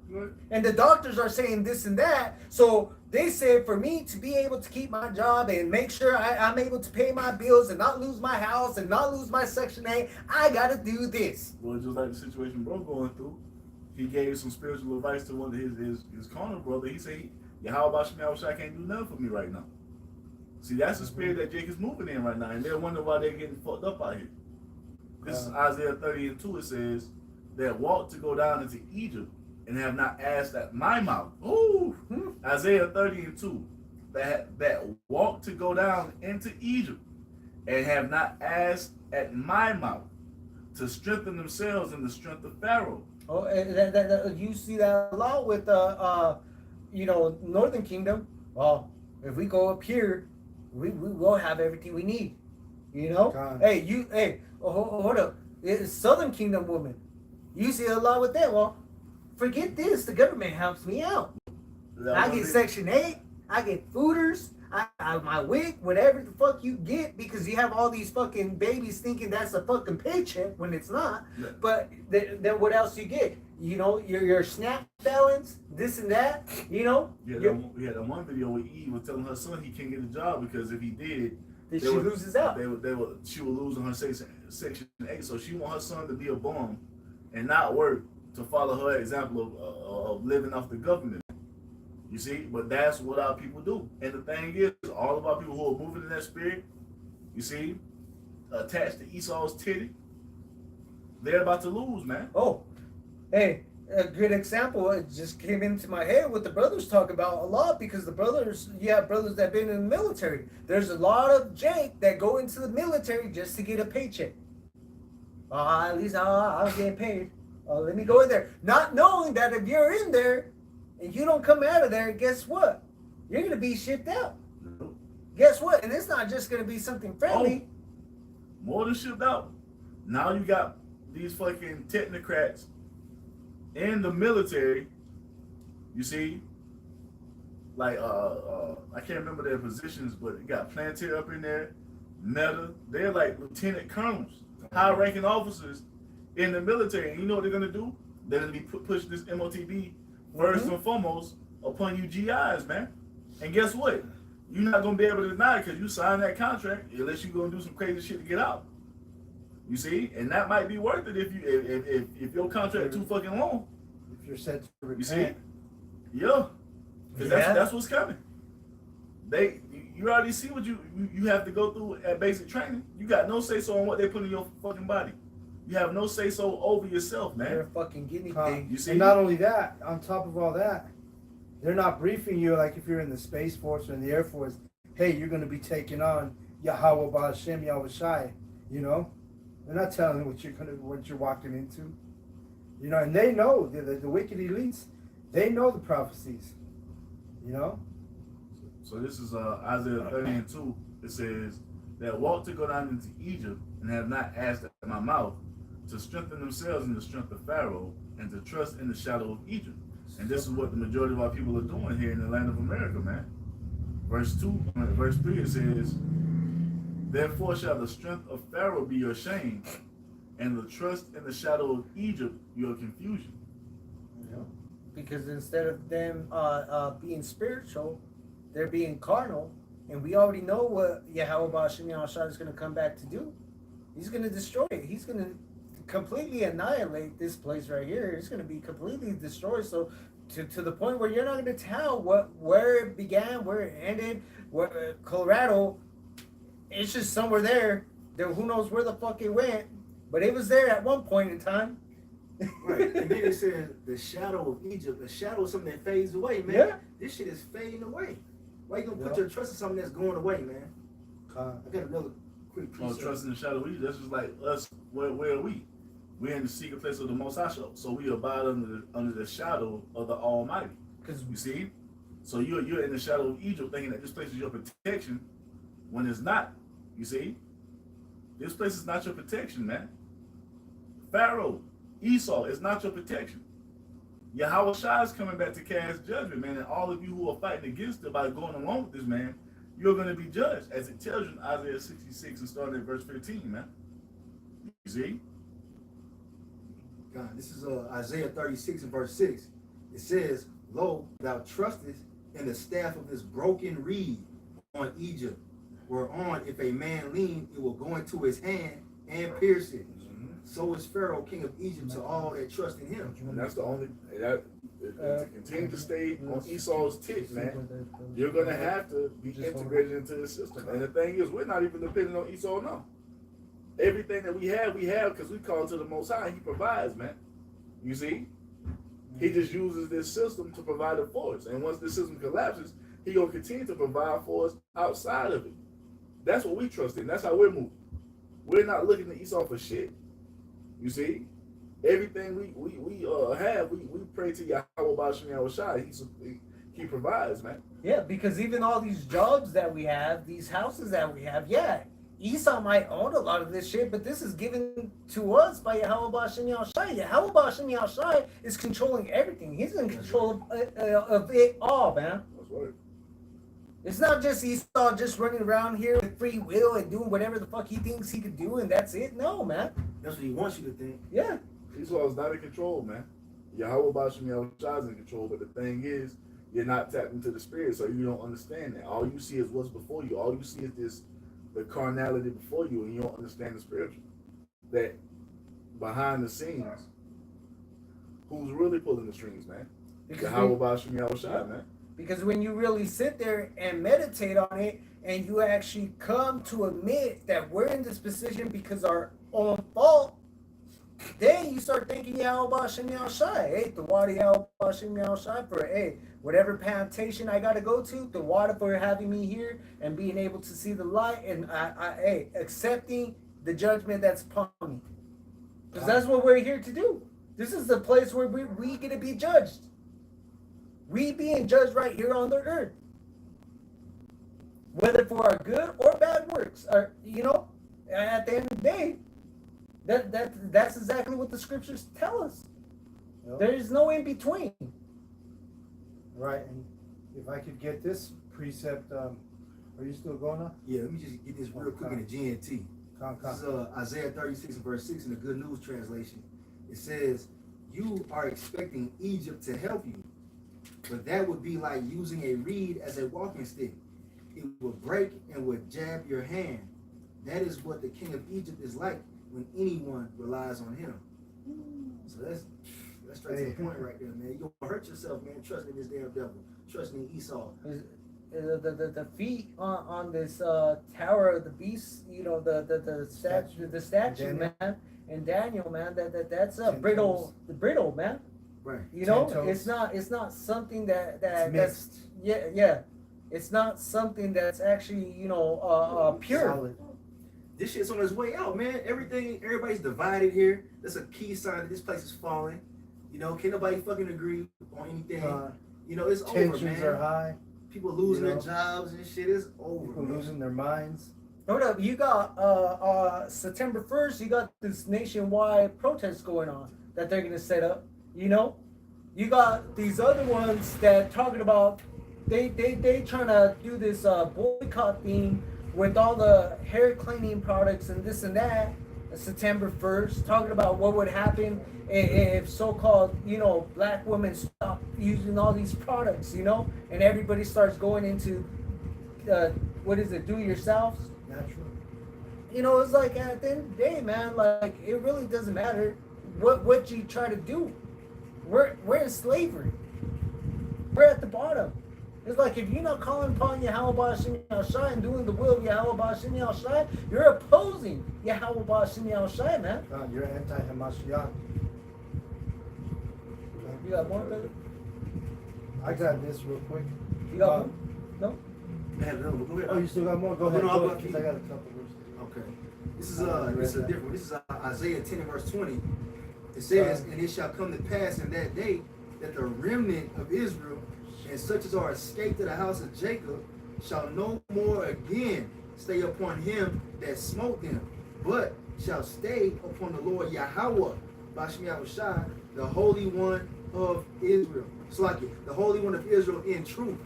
And the doctors are saying this and that. So they said for me to be able to keep my job and make sure I'm able to pay my bills and not lose my house and not lose my Section 8, I gotta do this. Well, just like the situation bro going through, he gave some spiritual advice to one of his carnal brother. He said, "How about Shai can't do nothing for me right now." See, that's the spirit that Jake is moving in right now, and they're wondering why they're getting fucked up out here. This is Isaiah 30:2. It says, "That walk to go down into Egypt and have not asked at my mouth." Ooh, Isaiah 30:2. That walk to go down into Egypt and have not asked at my mouth to strengthen themselves in the strength of Pharaoh. Oh, and you see that a lot with you know, Northern Kingdom. Well, if we go up here, we will have everything we need. You know? God. Hold up. It's Southern Kingdom woman. You see a lot with that. Well, forget this. The government helps me out. I get Section 8. I get fooders. I my wig, whatever the fuck you get, because you have all these fucking babies thinking that's a fucking paycheck when it's not. Yeah. But then what else you get? You know, your SNAP balance, this and that. You know. We had that one video where Eve was telling her son he can't get a job because if he did, she loses out. She would lose on her Section 8. So she want her son to be a bum and not work to follow her example of living off the government. You see, but that's what our people do. And the thing is, all of our people who are moving in that spirit, you see, attached to Esau's titty, they're about to lose, man. Oh, hey, a good example, it just came into my head what the brothers talk about a lot, because the brothers, you have brothers that have been in the military. There's a lot of Jake that go into the military just to get a paycheck. At least I'll get paid. Let me go in there. Not knowing that if you're in there, and you don't come out of there, guess what? You're going to be shipped out. No. Guess what? And it's not just going to be something friendly. More than shipped out. Now you got these fucking technocrats in the military, you see, like, I can't remember their positions, but you got Plantier up in there, Meta. They're like lieutenant colonels, high-ranking officers in the military. And you know what they're going to do? They're going to be pushing this MOTB first and foremost upon you GIs, man. And guess what? You're not gonna be able to deny it because you signed that contract unless you're gonna do some crazy shit to get out. You see? And that might be worth it if your contract too fucking long. If you're set to repent. You see? Yeah. Because that's what's coming. You already see what you have to go through at basic training. You got no say so on what they put in your fucking body. You have no say so over yourself, man. You're a fucking guinea pig. You see? And not only that, on top of all that, they're not briefing you like if you're in the Space Force or in the Air Force, hey, you're going to be taking on Yahweh Ba'Shem Yahweh Shai, you know? They're not telling you what you're walking into. You know, and they know, the wicked elites, they know the prophecies, you know? So this is Isaiah 30:2. It says, that walk to go down into Egypt and have not asked at my mouth, to strengthen themselves in the strength of Pharaoh and to trust in the shadow of Egypt. And this is what the majority of our people are doing here in the land of America, man. Verse 3, it says, therefore shall the strength of Pharaoh be your shame, and the trust in the shadow of Egypt your confusion. Yeah. Because instead of them being spiritual, they're being carnal. And we already know what Yahweh Ba'Shem Yahshua is going to come back to do. He's going to destroy it. He's going to completely annihilate this place right here. It's going to be completely destroyed. So to the point where you're not going to tell where it began, where it ended. Where Colorado, it's just somewhere there. Who knows where the fuck it went? But it was there at one point in time. Right. And then it says the shadow of Egypt, the shadow of something that fades away, man. Yeah. This shit is fading away. Why you gonna put Yeah. your trust in something that's going away, man? I got another quick Oh, precept. trust in the shadow of Egypt. That's just like us. Where are we? We're in the secret place of the Most High. So we abide under the shadow of the Almighty. Because You see? So you're in the shadow of Egypt thinking that this place is your protection when it's not. You see? This place is not your protection, man. Pharaoh, Esau is not your protection. Yahweh Shai is coming back to cast judgment, man. And all of you who are fighting against it by going along with this, man, you're going to be judged. As it tells you in Isaiah 66 and starting at verse 15, man. You see? God, this is Isaiah 36 and verse 6. It says, Lo, thou trustest in the staff of this broken reed on Egypt, whereon if a man lean, it will go into his hand and pierce it. So is Pharaoh, king of Egypt, to all that trust in him. And that's the only, to continue to stay on Esau's tip, man, you're going to have to be integrated into the system. And the thing is, we're not even dependent on Esau now. Everything that we have because we call to the Most High, and He provides, man. You see? He just uses this system to provide it for us. And once this system collapses, He going to continue to provide for us outside of it. That's what we trust in. That's how we're moving. We're not looking to Esau for shit. You see? Everything we have, we pray to Yahweh B'Shem Yahweh Shai. He provides, man. yeah, because even all these jobs that we have, these houses that we have, yeah, Esau might own a lot of this shit, but this is given to us by Yahweh B'Shem Yahweh Shai. Yahweh B'Shem Yahweh Shai is controlling everything. He's in control of it all, man. That's right. It's not just Esau just running around here with free will and doing whatever the fuck he thinks he could do and that's it. No, man. That's what he wants you to think. Yeah. Esau is not in control, man. Yahweh B'Shem Yahweh Shai is in control, but the thing is, you're not tapped into the spirit, so you don't understand that. All you see is what's before you. All you see is the carnality before you, and you don't understand the spiritual. That behind the scenes, who's really pulling the strings, man? Yahweh B'Shem Yahweh Shai, man. Because when you really sit there and meditate on it and you actually come to admit that we're in this position because our own fault, then you start thinking Yahweh B'Shem Yahweh Shai. Hey, the water Yahweh B'Shem Yahweh Shai for, hey, whatever plantation I got to go to, the water for having me here and being able to see the light and hey, accepting the judgment that's upon me. Because that's what we're here to do. This is the place where we get to be judged. We being judged right here on the earth. Whether for our good or bad works. Or, you know, at the end of the day, that's exactly what the scriptures tell us. Yep. There is no in between. Right, and if I could get this precept, are you still going on? Yeah, let me just get this real quick in the GNT. This is Isaiah 36 and verse 6 in the Good News translation. It says, you are expecting Egypt to help you, but that would be like using a reed as a walking stick. It would break and would jab your hand. That is what the king of Egypt is like when anyone relies on him. So that's straight to the point right there, man. You're gonna hurt yourself, man, trusting this damn devil, trusting Esau. The feet on this tower of the beast, you know, the statue, man, and Daniel, man, that's a brittle, man. Right. You know, toes. it's not something that's mixed. yeah. It's not something that's actually, you know, pure. Solid. This shit's on its way out, man. Everybody's divided here. That's a key sign that this place is falling. You know, can't nobody fucking agree on anything. You know, it's over, man. Tensions are high. People losing their jobs and shit. It's over. People man. losing their minds. Hold up, you got September 1st, you got this nationwide protest going on that they're gonna set up. You know, you got these other ones that talking about they trying to do this boycott thing with all the hair cleaning products and this and that. September 1st, talking about what would happen if so-called, you know, black women stop using all these products, you know, and everybody starts going into what is it, do-it-yourselves? Natural. You know, it's like at the end of the day, man, like it really doesn't matter what you try to do. We're in slavery. We're at the bottom. It's like if you're not calling upon Yahweh B'Shem Yahweh Shai and doing the will of Yahweh B'Shem Yahweh Shai, you're opposing Yahweh B'Shem Yahweh Shai, man. God, you're anti-Hamashiach. You got more, brother? I got this real quick. You got more? No? I had another one. Go ahead. Oh, you still got more? Go Oh, ahead. no, I'll Go go ahead, 'cause I got a couple verses. Okay. This is a different one. This is Isaiah 10 and verse 20. It says, and it shall come to pass in that day that the remnant of Israel and such as are escaped to the house of Jacob shall no more again stay upon him that smote them, but shall stay upon the Lord Yahweh, Bashmi Yahushai, the Holy One of Israel. It's like it, the Holy One of Israel in truth.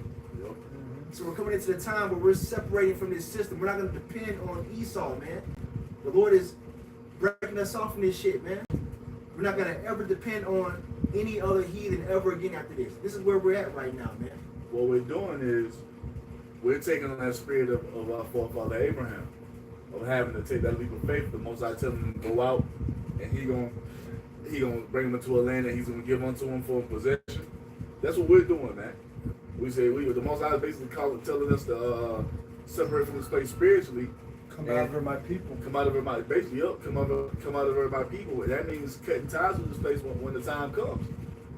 So we're coming into the time where we're separating from this system. We're not going to depend on Esau, man. The Lord is breaking us off from this shit, man. We're not going to ever depend on any other heathen ever again after this. This is where we're at right now, man. What we're doing is we're taking on that spirit of our forefather Abraham, of having to take that leap of faith. The Most High tell him to go out, and he gonna bring him into a land that he's gonna give unto him for possession. That's what we're doing, man. We say the Most High is basically telling us to separate from this place spiritually. Come out of my people. Come out of my basically, come out of my people. And that means cutting ties with this place when the time comes,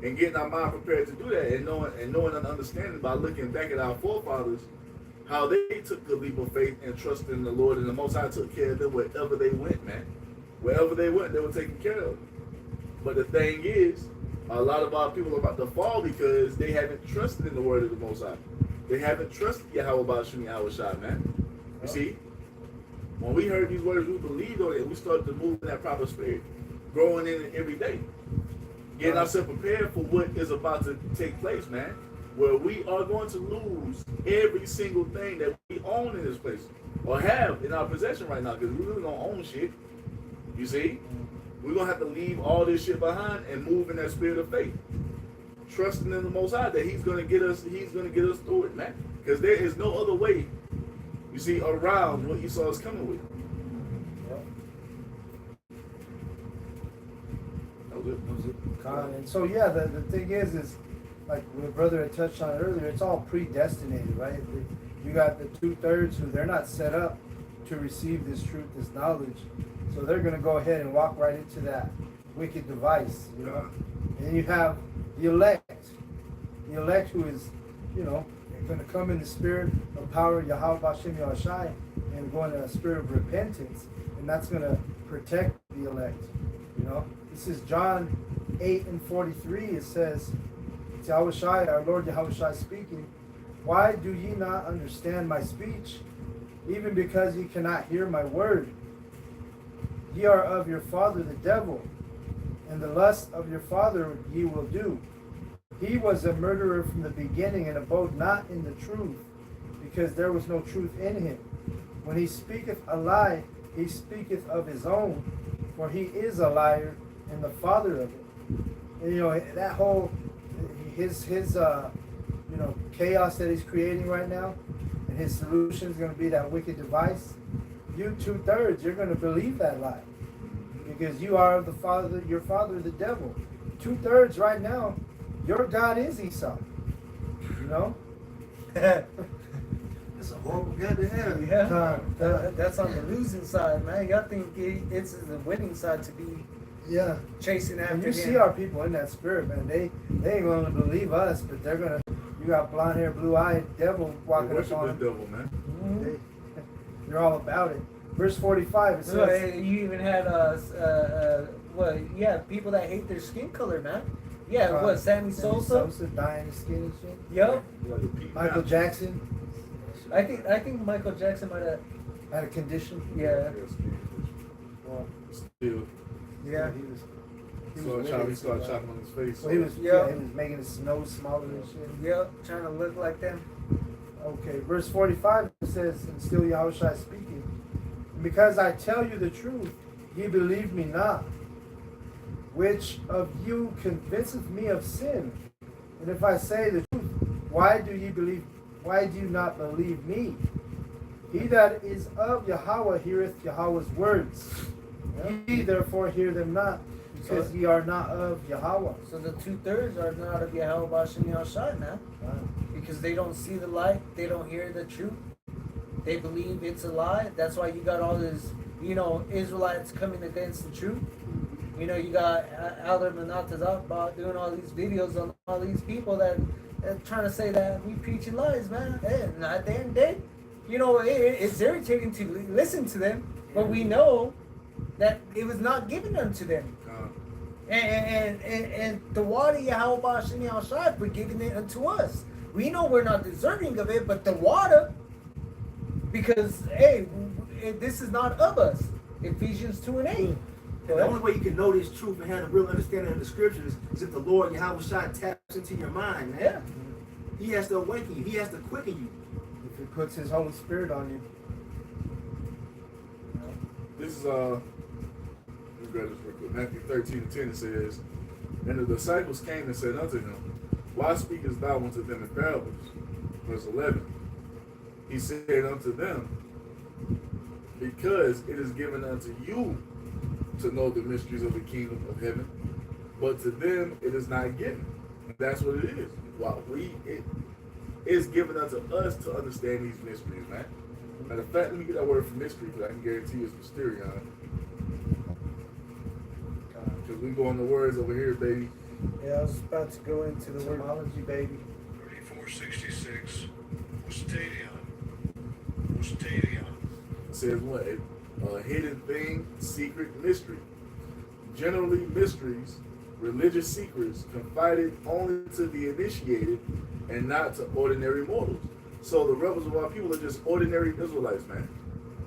and getting our mind prepared to do that, and knowing and understanding by looking back at our forefathers, how they took the leap of faith and trusted in the Lord, and the Most High took care of them wherever they went, man. Wherever they went, they were taken care of. But the thing is, a lot of our people are about to fall because they haven't trusted in the word of the Most High. They haven't trusted Yahweh Bashmi Yahushai, man. You see? When we heard these words, we believed on it, and we started to move in that proper spirit, growing in it every day, getting ourselves prepared for what is about to take place, man. Where we are going to lose every single thing that we own in this place, or have in our possession right now, because we really don't own shit. You see? We're going to have to leave all this shit behind and move in that spirit of faith, trusting in the Most High that He's going to get us through it, man. Because there is no other way, you see, around what Esau is coming with. That was it. And so, yeah, the thing is like the brother had touched on earlier, it's all predestinated, right? You got the 2/3 who they're not set up to receive this truth, this knowledge. So they're going to go ahead and walk right into that wicked device, you know. And then you have the elect who is, you know, going to come in the spirit of power, Yahweh Bashem Yahushai, and go in a spirit of repentance, and that's going to protect the elect, you know. This is John 8:43. It says, it's Yahushai, our Lord Yahushai speaking, why do ye not understand my speech, even because ye cannot hear my word? Ye are of your father the devil, and the lust of your father ye will do. He was a murderer from the beginning, and abode not in the truth, because there was no truth in him. When he speaketh a lie, he speaketh of his own, for he is a liar and the father of it. And you know, that whole his you know, chaos that he's creating right now, and his solution is going to be that wicked device. You 2/3, you're going to believe that lie, because you are of the father, your father, the devil. 2/3 right now, your God is Esau. You know. It's a horrible God to have. Yeah. That's on the losing side, man. Y'all think it's the winning side to be chasing after and you him. see our people in that spirit, man. They ain't going to believe us, but they're going to. You got blonde hair, blue eyed devil walking up on them. Devil, man. Mm-hmm. They're all about it. Verse 45, it says, you even had people that hate their skin color, man. Yeah, Sammy Sosa dying his skin and shit. Yep. Michael Jackson I think Michael Jackson might have had a condition. Yeah. Well, Still. Yeah. He started chopping on his face. Well, he was Yeah. he was making his nose smaller and shit. Yep, trying to look like them. Okay, verse 45 says, and still Yahushua speaking, because I tell you the truth, ye believe me not. Which of you convinceth me of sin? And if I say the truth, why do you not believe me? He that is of Yahweh heareth Yahweh's words. Ye therefore hear them not, because ye are not of Yahweh. So the 2/3 are not of Yahweh Bashem Yahushai, man. Because they don't see the light, they don't hear the truth. They believe it's a lie. That's why you got all this, Israelites coming against the truth. You know, you got Elder Manatazak doing all these videos on all these people that trying to say that we preaching lies, man. And at the end of the day, you know, it's irritating to listen to them, but we know that it was not given unto them. And the water Yahweh Shem Yahshai for giving it unto us. We know we're not deserving of it, but the water, because hey, this is not of us. Ephesians 2:8. And the only way you can know this truth and have a real understanding of the scriptures is if the Lord Yahweh Shai taps into your mind, man. Yeah. He has to awaken you. He has to quicken you. If he puts his Holy Spirit on you. This is let me grab this real quick. Matthew 13:10 it says, and the disciples came and said unto him, why speakest thou unto them in parables? Verse 11. He said unto them, because it is given unto you to know the mysteries of the kingdom of heaven, but to them it is not given. And that's what it is. While it is given unto us to understand these mysteries, man. Matter of fact, let me get that word for mystery, because I can guarantee it's mysterion. Because we go on the words over here, baby. Yeah, I was about to go into the wordology, baby. 3466. Stadion. It says what? A hidden thing, secret, mystery. Generally, mysteries, religious secrets, confided only to the initiated and not to ordinary mortals. So the rebels of our people are just ordinary Israelites, man.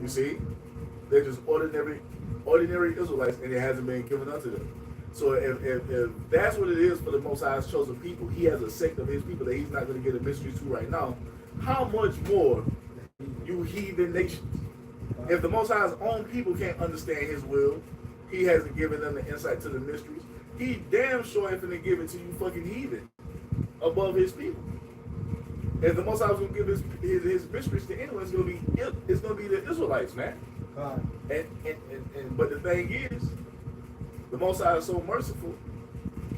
You see? They're just ordinary Israelites, and it hasn't been given unto them. So if that's what it is for the Most High's chosen people, he has a sect of his people that he's not going to get a mystery to right now. How much more you heathen nations? If the Most High's own people can't understand his will, he hasn't given them the insight to the mysteries, he damn sure ain't finna give it to you fucking heathen above his people. If the Most High was gonna give his mysteries to anyone, it's gonna be the Israelites, man. And but the thing is, the Most High is so merciful,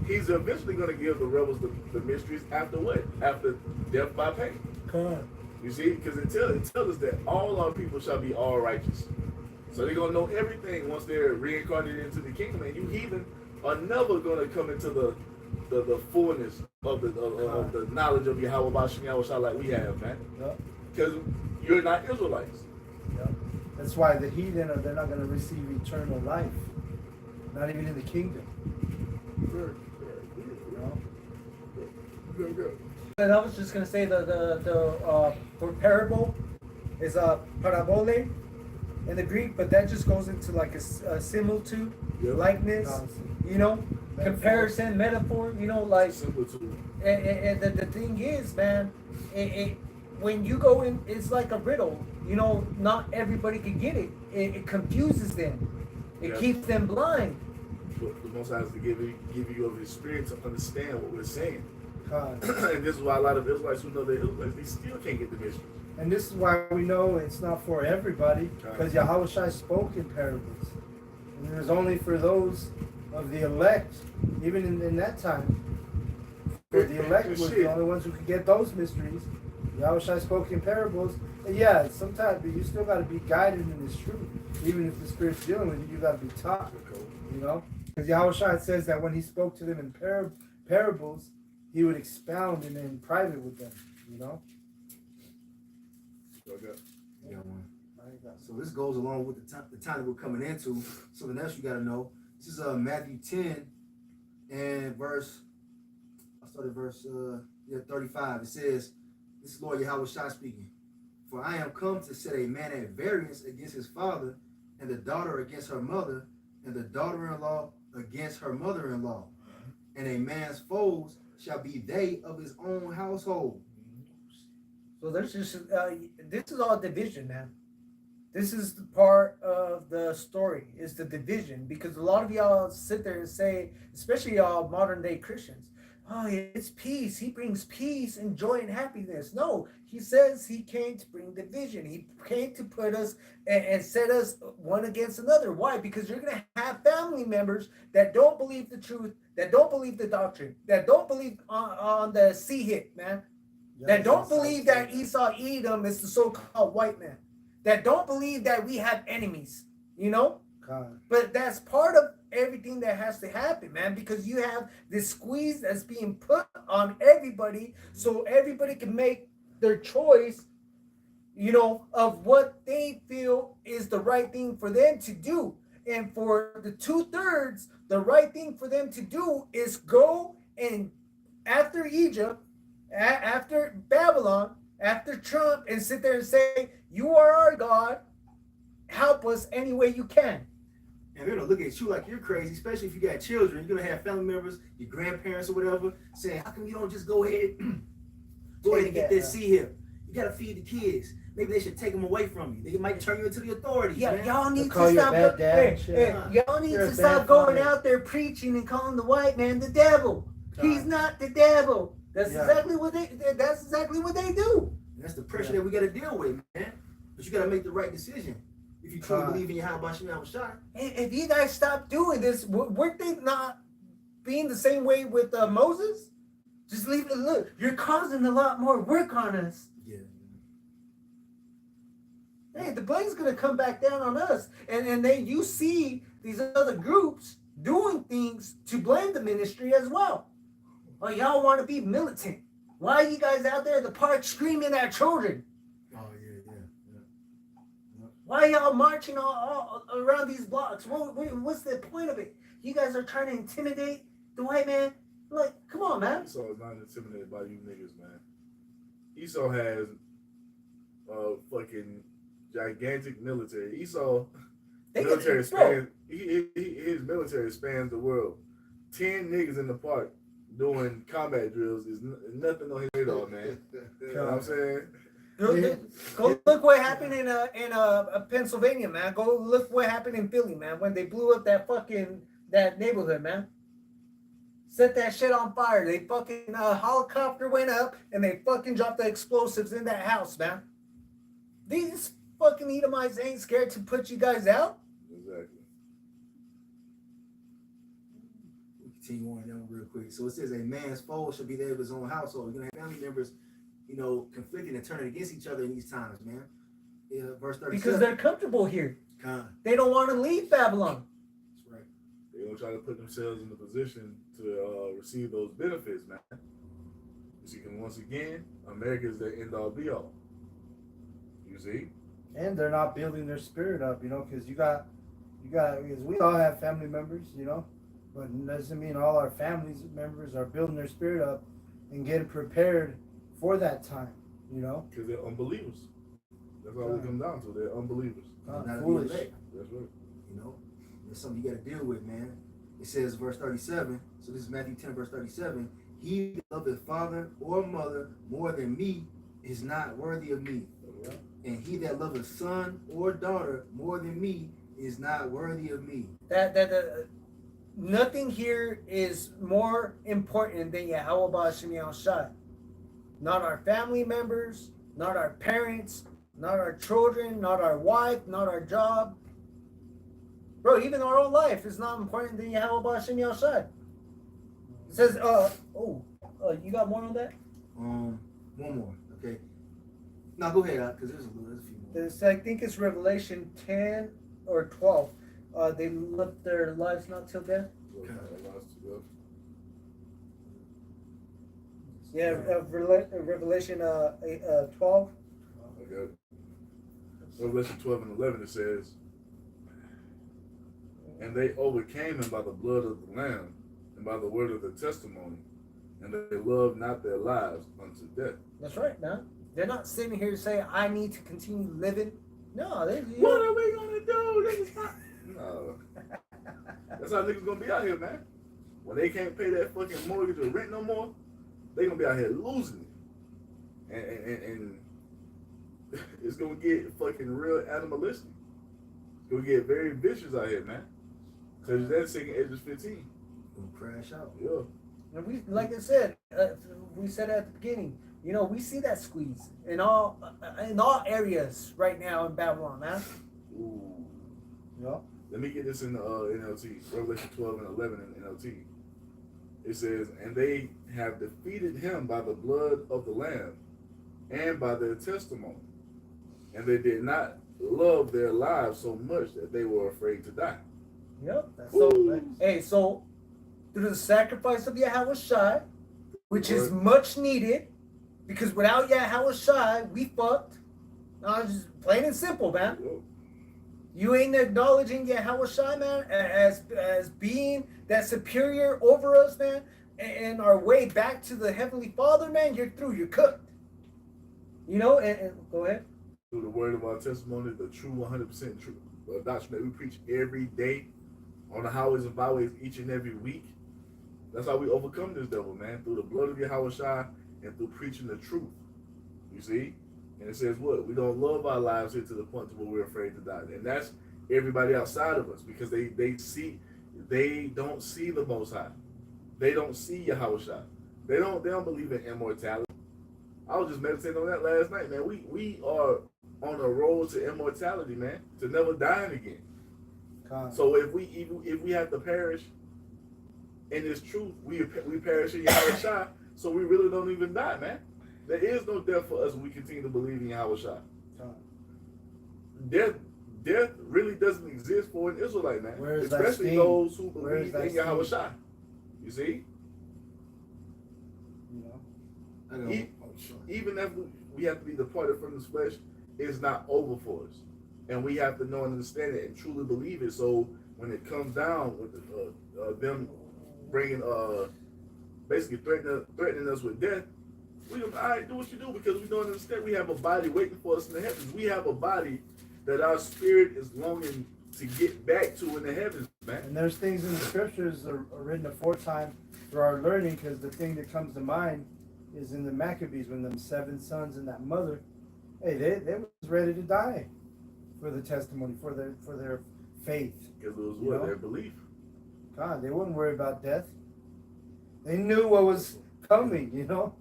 he's eventually gonna give the rebels the mysteries after what? After death by pain. You see, because it tells us that all our people shall be all righteous. So they're gonna know everything once they're reincarnated into the kingdom, and you heathen are never gonna come into the fullness of the knowledge of Yahweh Bashim Yahweh like we have, man. Because you're not Israelites. That's why the heathen they're not gonna receive eternal life. Not even in the kingdom. And I was just gonna say the for parable is a parabole in the Greek, but that just goes into like a similitude, likeness, you know, metaphor. Comparison, metaphor, you know, like. Similitude. And the thing is, man, when you go in, it's like a riddle. You know, not everybody can get it. It confuses them. It keeps them blind. But the Most High has to give you of his spirit to understand what we're saying. And this is why a lot of Israelites who know they're Israelites, they still can't get the mystery. And this is why we know it's not for everybody, because Yahweh Shai spoke in parables. And it was only for those of the elect, even in that time. For the elect was the only ones who could get those mysteries. Yahweh Shai spoke in parables. And yeah, sometimes you still got to be guided in this truth. Even if the Spirit's dealing with you, you got to be taught. You know? Because Yahweh Shai says that when he spoke to them in parables, he would expound in private with them, you know? Yeah, man. So this goes along with the time that we're coming into. Something else you got to know. This is Matthew 10 and I started verse 35. It says, this is Lord Yahweh Shai speaking. For I am come to set a man at variance against his father, and the daughter against her mother, and the daughter-in-law against her mother-in-law. And a man's foes shall be they of his own household. So there's just this is all division, man. This is the part of the story, is the division, because a lot of y'all sit there and say, especially y'all modern day Christians, oh, it's peace. He brings peace and joy and happiness. No, he says he came to bring division. He came to put us and set us one against another. Why? Because you're going to have family members that don't believe the truth, that don't believe the doctrine, that don't believe on the hit, man. That don't believe that Esau Edom is the so-called white man. That don't believe that we have enemies, you know? God. But that's part of everything that has to happen, man, because you have this squeeze that's being put on everybody so everybody can make their choice, of what they feel is the right thing for them to do. And for the 2/3, the right thing for them to do is go and after Egypt, after Babylon, after Trump, and sit there and say, "You are our God. Help us any way you can." And they're gonna look at you like you're crazy, especially if you got children. You're gonna have family members, your grandparents or whatever, saying, "How come you don't just go ahead, and get this seat here? You gotta feed the kids. Maybe they should take them away from you. They might turn you into the authorities." Yeah, man. y'all need call to you a stop. bad dad. Y'all need You're to a stop bad going father. out there preaching and calling the white man the devil. He's not the devil. That's exactly what they. That's exactly what they do. And that's the pressure that we gotta deal with, man. But you gotta make the right decision. If you truly believe in your how about Shemel Shai. If you guys stop doing this, weren't they not being the same way with Moses? Just leave it. Look, you're causing a lot more work on us. Yeah. Hey, the blame's gonna come back down on us, and then you see these other groups doing things to blame the ministry as well. Oh, y'all want to be militant? Why are you guys out there in the park screaming at children? Oh yeah. Why are y'all marching all around these blocks? What's the point of it? You guys are trying to intimidate the white man? Like, come on, man. Esau is not intimidated by you niggas, man. Esau has fucking gigantic military. Esau military spans his military spans the world. 10 niggas in the park doing combat drills is nothing on his radar, man. You know what I'm saying? Go look what happened in Pennsylvania, man. Go look what happened in Philly, man, when they blew up that neighborhood, man. Set that shit on fire. They fucking helicopter went up and they fucking dropped the explosives in that house, man. These fucking Edomites ain't scared to put you guys out. Exactly. We continue on down real quick. So it says a man's foe should be there of his own household. You're gonna have family members, conflicting and turning against each other in these times, man. Yeah, verse 37. Because they're comfortable here. God. They don't want to leave Babylon. That's right. They're gonna try to put themselves in the position to receive those benefits, man. You see, and once again, America is the end all be all. You see? And they're not building their spirit up, because because we all have family members, but it doesn't mean all our family members are building their spirit up and getting prepared for that time, Because they're unbelievers. That's all it comes down to. They're unbelievers. Not foolish. That's right. There's something you got to deal with, man. It says, verse 37. So this is Matthew 10, verse 37. He that loveth father or mother more than me is not worthy of me. And he that loveth son or daughter more than me is not worthy of me. Nothing here is more important than Yahweh Shemi Shai. Not our family members, not our parents, not our children, not our wife, not our job. Bro, even our own life is not important than Yahweh Shemi Shai. It says, you got more on that? One more, okay. Now go ahead, because there's a few more. I think it's Revelation 10 or 12. They left their lives not till death. Yeah, Revelation 12. Okay. Revelation 12 and 11, it says, and they overcame him by the blood of the Lamb and by the word of the testimony, and they loved not their lives unto death. That's right, man. They're not sitting here saying, I need to continue living. No, what are we going to do? This is not. No. That's how niggas going to be out here, man. When they can't pay that fucking mortgage or rent no more, they going to be out here losing it. And it's going to get fucking real animalistic. It's going to get very vicious out here, man. Because that's second age is 15. Gonna crash out. Yeah. And we, like I said, we said at the beginning, we see that squeeze in all areas right now in Babylon, man. Ooh. Yeah. Let me get this in the NLT. Revelation 12 and 11 in NLT. It says, and they have defeated him by the blood of the Lamb and by their testimony. And they did not love their lives so much that they were afraid to die. Yep. So, Hey, so through the sacrifice of Yahweh Shai, which is much needed, because without Yahweh Shai, we fucked. Just plain and simple, man. You ain't acknowledging Yahweh Shai, man, as being that superior over us, man, and our way back to the Heavenly Father, man. You're through. You're cooked. You know, and go ahead. Through the word of our testimony, the true 100% true doctrine that we preach every day on the highways and byways each and every week. That's how we overcome this devil, man. Through the blood of Yahweh Shai and through preaching the truth. You see? And it says what? We don't love our lives here to the point to where we're afraid to die. And that's everybody outside of us, because they don't see the Most High. They don't see Yahweh Shai. They don't believe in immortality. I was just meditating on that last night, man. We are on a road to immortality, man, to never dying again. So if we have to perish in this truth, we perish in Yahweh Shai, so we really don't even die, man. There is no death for us when we continue to believe in Yahweh Shai. Death really doesn't exist for an Israelite, man. Especially those who believe in Yahweh Shai. You see? Even if we have to be departed from this flesh, it's not over for us. And we have to know and understand it and truly believe it. So when it comes down with them bringing, basically threatening us with death, we go, all right, do what you do, because we don't understand. We have a body waiting for us in the heavens. We have a body that our spirit is longing to get back to in the heavens, man. And there's things in the scriptures that are written aforetime for our learning, because the thing that comes to mind is in the Maccabees, when them 7 sons and that mother, hey, they was ready to die for the testimony, for their faith. Because it was what? Their belief. God, they wouldn't worry about death. They knew what was coming, you know.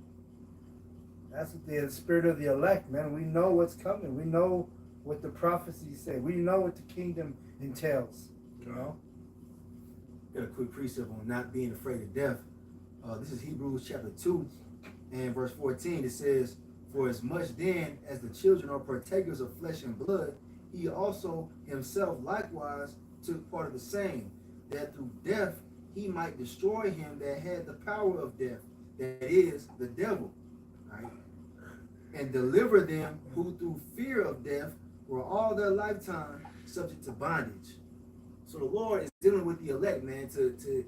That's what the spirit of the elect, man. We know what's coming. We know what the prophecies say. We know what the kingdom entails, you know. Got a quick precept on not being afraid of death. This is Hebrews chapter 2 and verse 14. It says, "For as much then as the children are partakers of flesh and blood, he also himself likewise took part of the same, that through death he might destroy him that had the power of death, that is, the devil, right? And deliver them who through fear of death were all their lifetime subject to bondage." So the Lord is dealing with the elect, man, to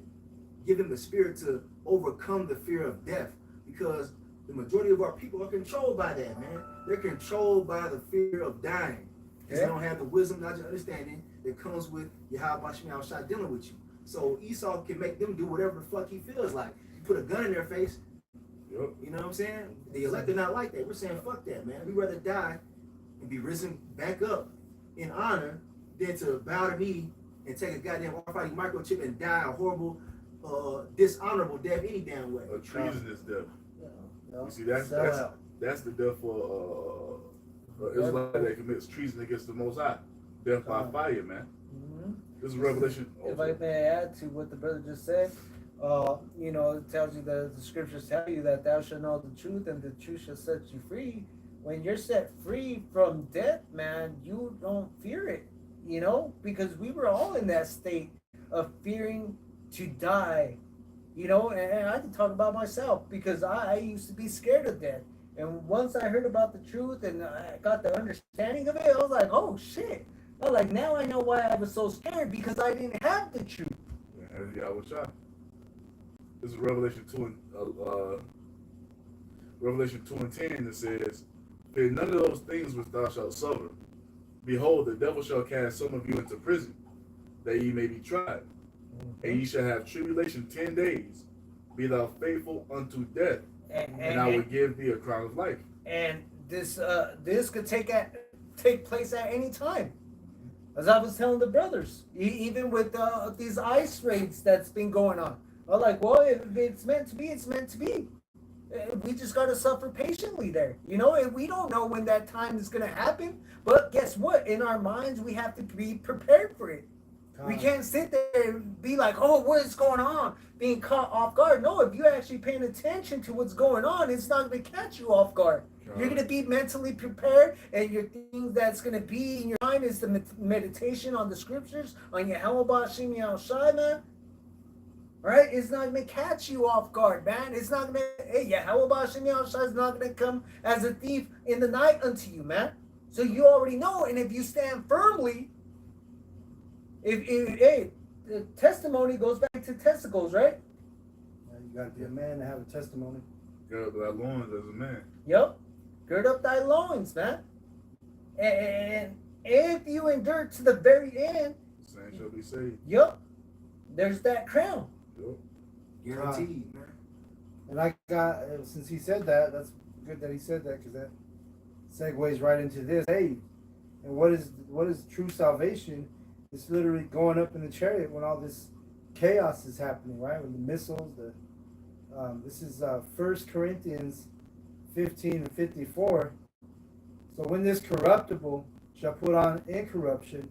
give them the spirit to overcome the fear of death, because the majority of our people are controlled by that, man. They're controlled by the fear of dying, because they don't have the wisdom, knowledge, and understanding that comes with Yahweh Shai Shai dealing with you. So Esau can make them do whatever the fuck he feels like. You put a gun in their face, you know what I'm saying? The elect are not like that. We're saying fuck that, man. We'd rather die and be risen back up in honor than to bow to me and take a goddamn fighting microchip and die a horrible, dishonorable death any damn way. A treasonous death. You see, that's the death for Israel that commits treason against the Most High. Death by fire, man. Mm-hmm. This is Revelation. If I may add to what the brother just said, you know, it tells you that the scriptures tell you that thou shalt know the truth and the truth shall set you free. When you're set free from death, man, you don't fear it, you know, because we were all in that state of fearing to die, you know, and I can talk about myself, because I used to be scared of death. And once I heard about the truth and I got the understanding of it, I was like, oh shit. I was like, now I know why I was so scared, because I didn't have the truth. Yeah, I was shocked. This is Revelation 2 and 10. It says, "Fear none of those things which thou shalt suffer. Behold, the devil shall cast some of you into prison, that ye may be tried. And ye shall have tribulation 10 days. Be thou faithful unto death, and I will give thee a crown of life." And this could take place at any time. As I was telling the brothers, even with these ICE raids that's been going on. I'm like, well, if it's meant to be, it's meant to be. We just got to suffer patiently there, you know, and we don't know when that time is going to happen. But guess what? In our minds, we have to be prepared for it. We can't sit there and be like, oh, what is going on? Being caught off guard. No, if you're actually paying attention to what's going on, it's not going to catch you off guard. You're going to be mentally prepared, and your thing that's going to be in your mind is the meditation on the scriptures, on Yahweh Bashim Yahushai, man. Right? It's not going to catch you off guard, man. It's not going to, hey, Yahweh Bashim Yahushai is not going to come as a thief in the night unto you, man. So you already know, and if you stand firmly, hey, the testimony goes back to testicles, right? Yeah, you got to be a man to have a testimony. Gird up thy loins as a man. Yep. Gird up thy loins, man. And if you endure to the very end, The same shall be saved. yep, there's that crown. Yep. Guaranteed, man. And I got, since he said that, that's good that he said that, because that segues right into this. Hey, and what is true salvation? It's literally going up in the chariot when all this chaos is happening, right? When the missiles, this is 1 Corinthians 15:54. So when this corruptible shall put on incorruption,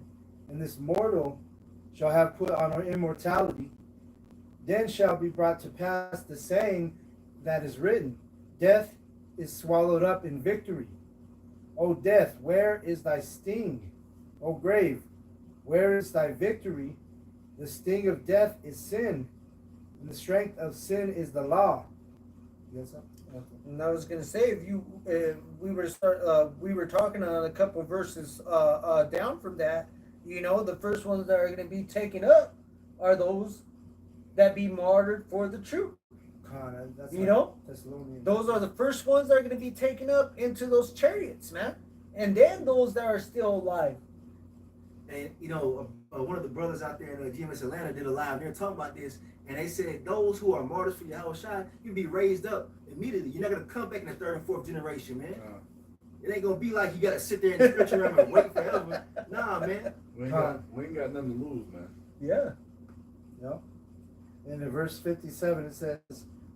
and this mortal shall have put on immortality, then shall be brought to pass the saying that is written, death is swallowed up in victory. O death, where is thy sting? O grave, where is thy victory? The sting of death is sin, and the strength of sin is the law. Yes, And I was gonna say, if you, we were talking on a couple verses down from that. You know, the first ones that are gonna be taken up are those that be martyred for the truth. that's You know, Thessalonians. those are the first ones that are gonna be taken up into those chariots, man. And then those that are still alive. And you know, one of the brothers out there in GMS Atlanta did a live. They're talking about this, and they said those who are martyrs for Yahweh Shai, you'll be raised up immediately. You're not gonna come back in the third and fourth generation, man. It ain't gonna be like you gotta sit there in the scripture realm and wait forever. Nah, man. We ain't got nothing to lose, man. Yeah. Yep. And in verse 57 it says,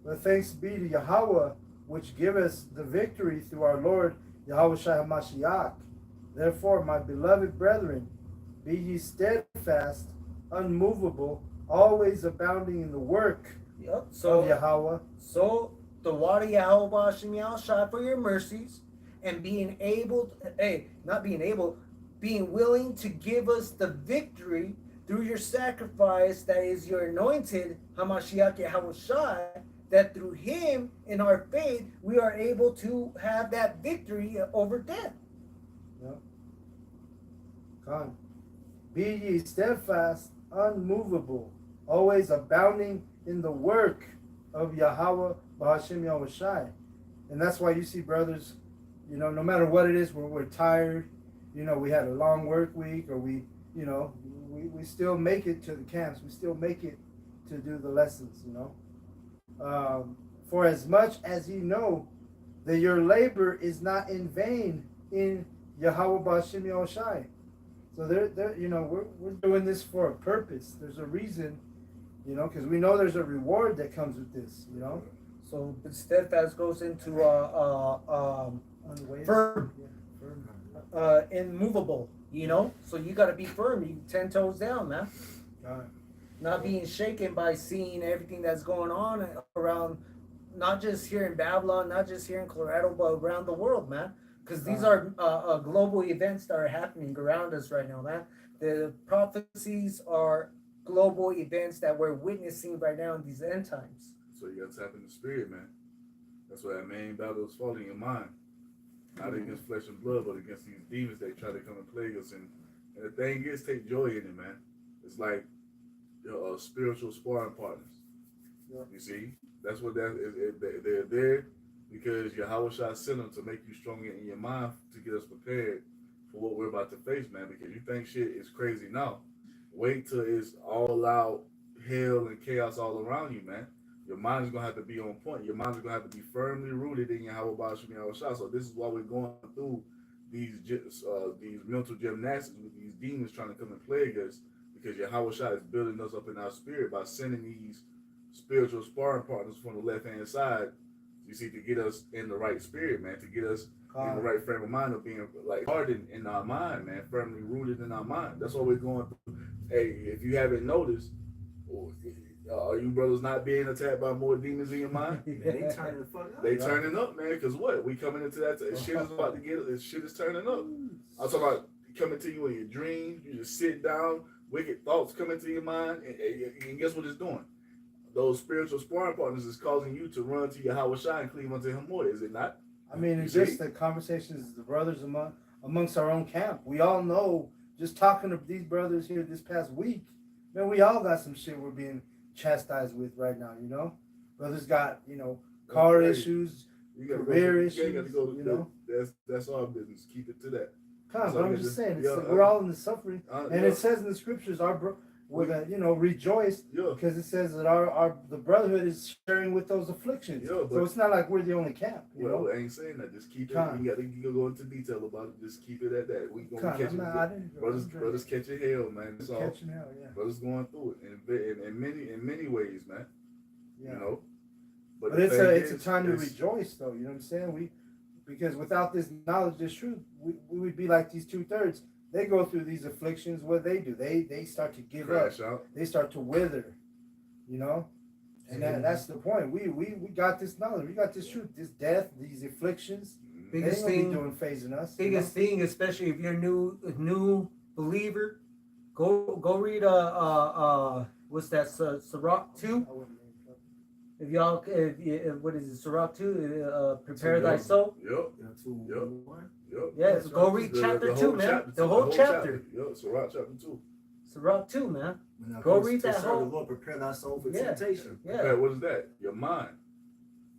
but thanks be to Yahweh, which give us the victory through our Lord Yahweh Shai HaMashiach. Therefore, my beloved brethren, be ye steadfast, unmovable, always abounding in the work Yep. of Yahweh. So the water Yahweh Bashim Yahushai for your mercies, and being willing to give us the victory through your sacrifice, that is your anointed Hamashiach Yahushai, that through him in our faith we are able to have that victory over death. Yep. Come. Be ye steadfast, unmovable, always abounding in the work of Yahweh Bahashim Yahushai. And that's why you see brothers, you know, no matter what it is, we're tired, you know, we had a long work week, or we still make it to the camps, we still make it to do the lessons, you know. For as much as ye know that your labor is not in vain in Yahweh Bashim Yahushai. So they're you know, we're doing this for a purpose. There's a reason, you know, because we know there's a reward that comes with this, you know. So the steadfast goes into firm, immovable, you know. So you got to be firm. You 10 toes down, man. Not being shaken by seeing everything that's going on around, not just here in Babylon, not just here in Colorado, but around the world, man. Because these are global events that are happening around us right now, man. The prophecies are global events that we're witnessing right now in these end times. So you got to tap in the spirit, man. That's why that main battle is fought in your mind. Not against flesh and blood, but against these demons that try to come and plague us. And the thing is, take joy in it, man. It's like spiritual sparring partners. Yeah. You see? That's what that is. They're there because Yahweh Shai sent them to make you stronger in your mind, to get us prepared for what we're about to face, man. Because you think shit is crazy now. Wait till it's all out hell and chaos all around you, man. Your mind is going to have to be on point. Your mind is going to have to be firmly rooted in Yahweh Bashim Yahushai. So this is why we're going through these mental gymnastics with these demons trying to come and plague us, because Yahweh Shai is building us up in our spirit by sending these spiritual sparring partners from the left-hand side, you see, to get us in the right spirit, man, to get us in the right frame of mind of being like hardened in our mind, man, firmly rooted in our mind. That's why we're going through Hey, if you haven't noticed, are you brothers not being attacked by more demons in your mind? Man, they turning the fuck up. They turning up, man. Because what? We coming into that shit is about to get. This shit is turning up. I'm talking about coming to you in your dreams. You just sit down, wicked thoughts come into your mind, and guess what it's doing? Those spiritual sparring partners is causing you to run to Yahweh Shai and cleave unto him more. Is it not? I mean, it's just the conversations the brothers amongst our own camp. We all know, just talking to these brothers here this past week, man, we all got some shit we're being chastised with right now, you know? Brothers got, you know, car issues, career issues, you know? That's our business. Keep it to that. Come on, but I'm just saying, we're all in the suffering. And it says in the scriptures, we're gonna, you know, rejoice because it says that the brotherhood is sharing with those afflictions. So it's not like we're the only camp. You know? I ain't saying that. Just keep it. You got to go into detail about it. Just keep it at that. We gonna catch it. Brothers catching hell, man. That's all. Catching hell, yeah. Brothers going through it in many ways, man. Yeah. You know. But it's a time to rejoice, though. You know what I'm saying? Because without this knowledge, this truth, we would be like these 2/3. They go through these afflictions. What they do, they start to give up. They start to wither, you know. And that's the point. We got this knowledge. We got this truth. This death, these afflictions. Biggest they thing, doing phasing us. Biggest thing, especially if you're a new believer, go read what's that? Sirach 2. If y'all, what is it? Sirach 2. Prepare thy soul. Yep. Yes, go read chapter 2, man. The whole chapter. Yep, Sirach chapter 2. Sirach 2, man. Go read that whole. The Lord prepare thy soul for temptation. Yeah. Prepare, what is that? Your mind.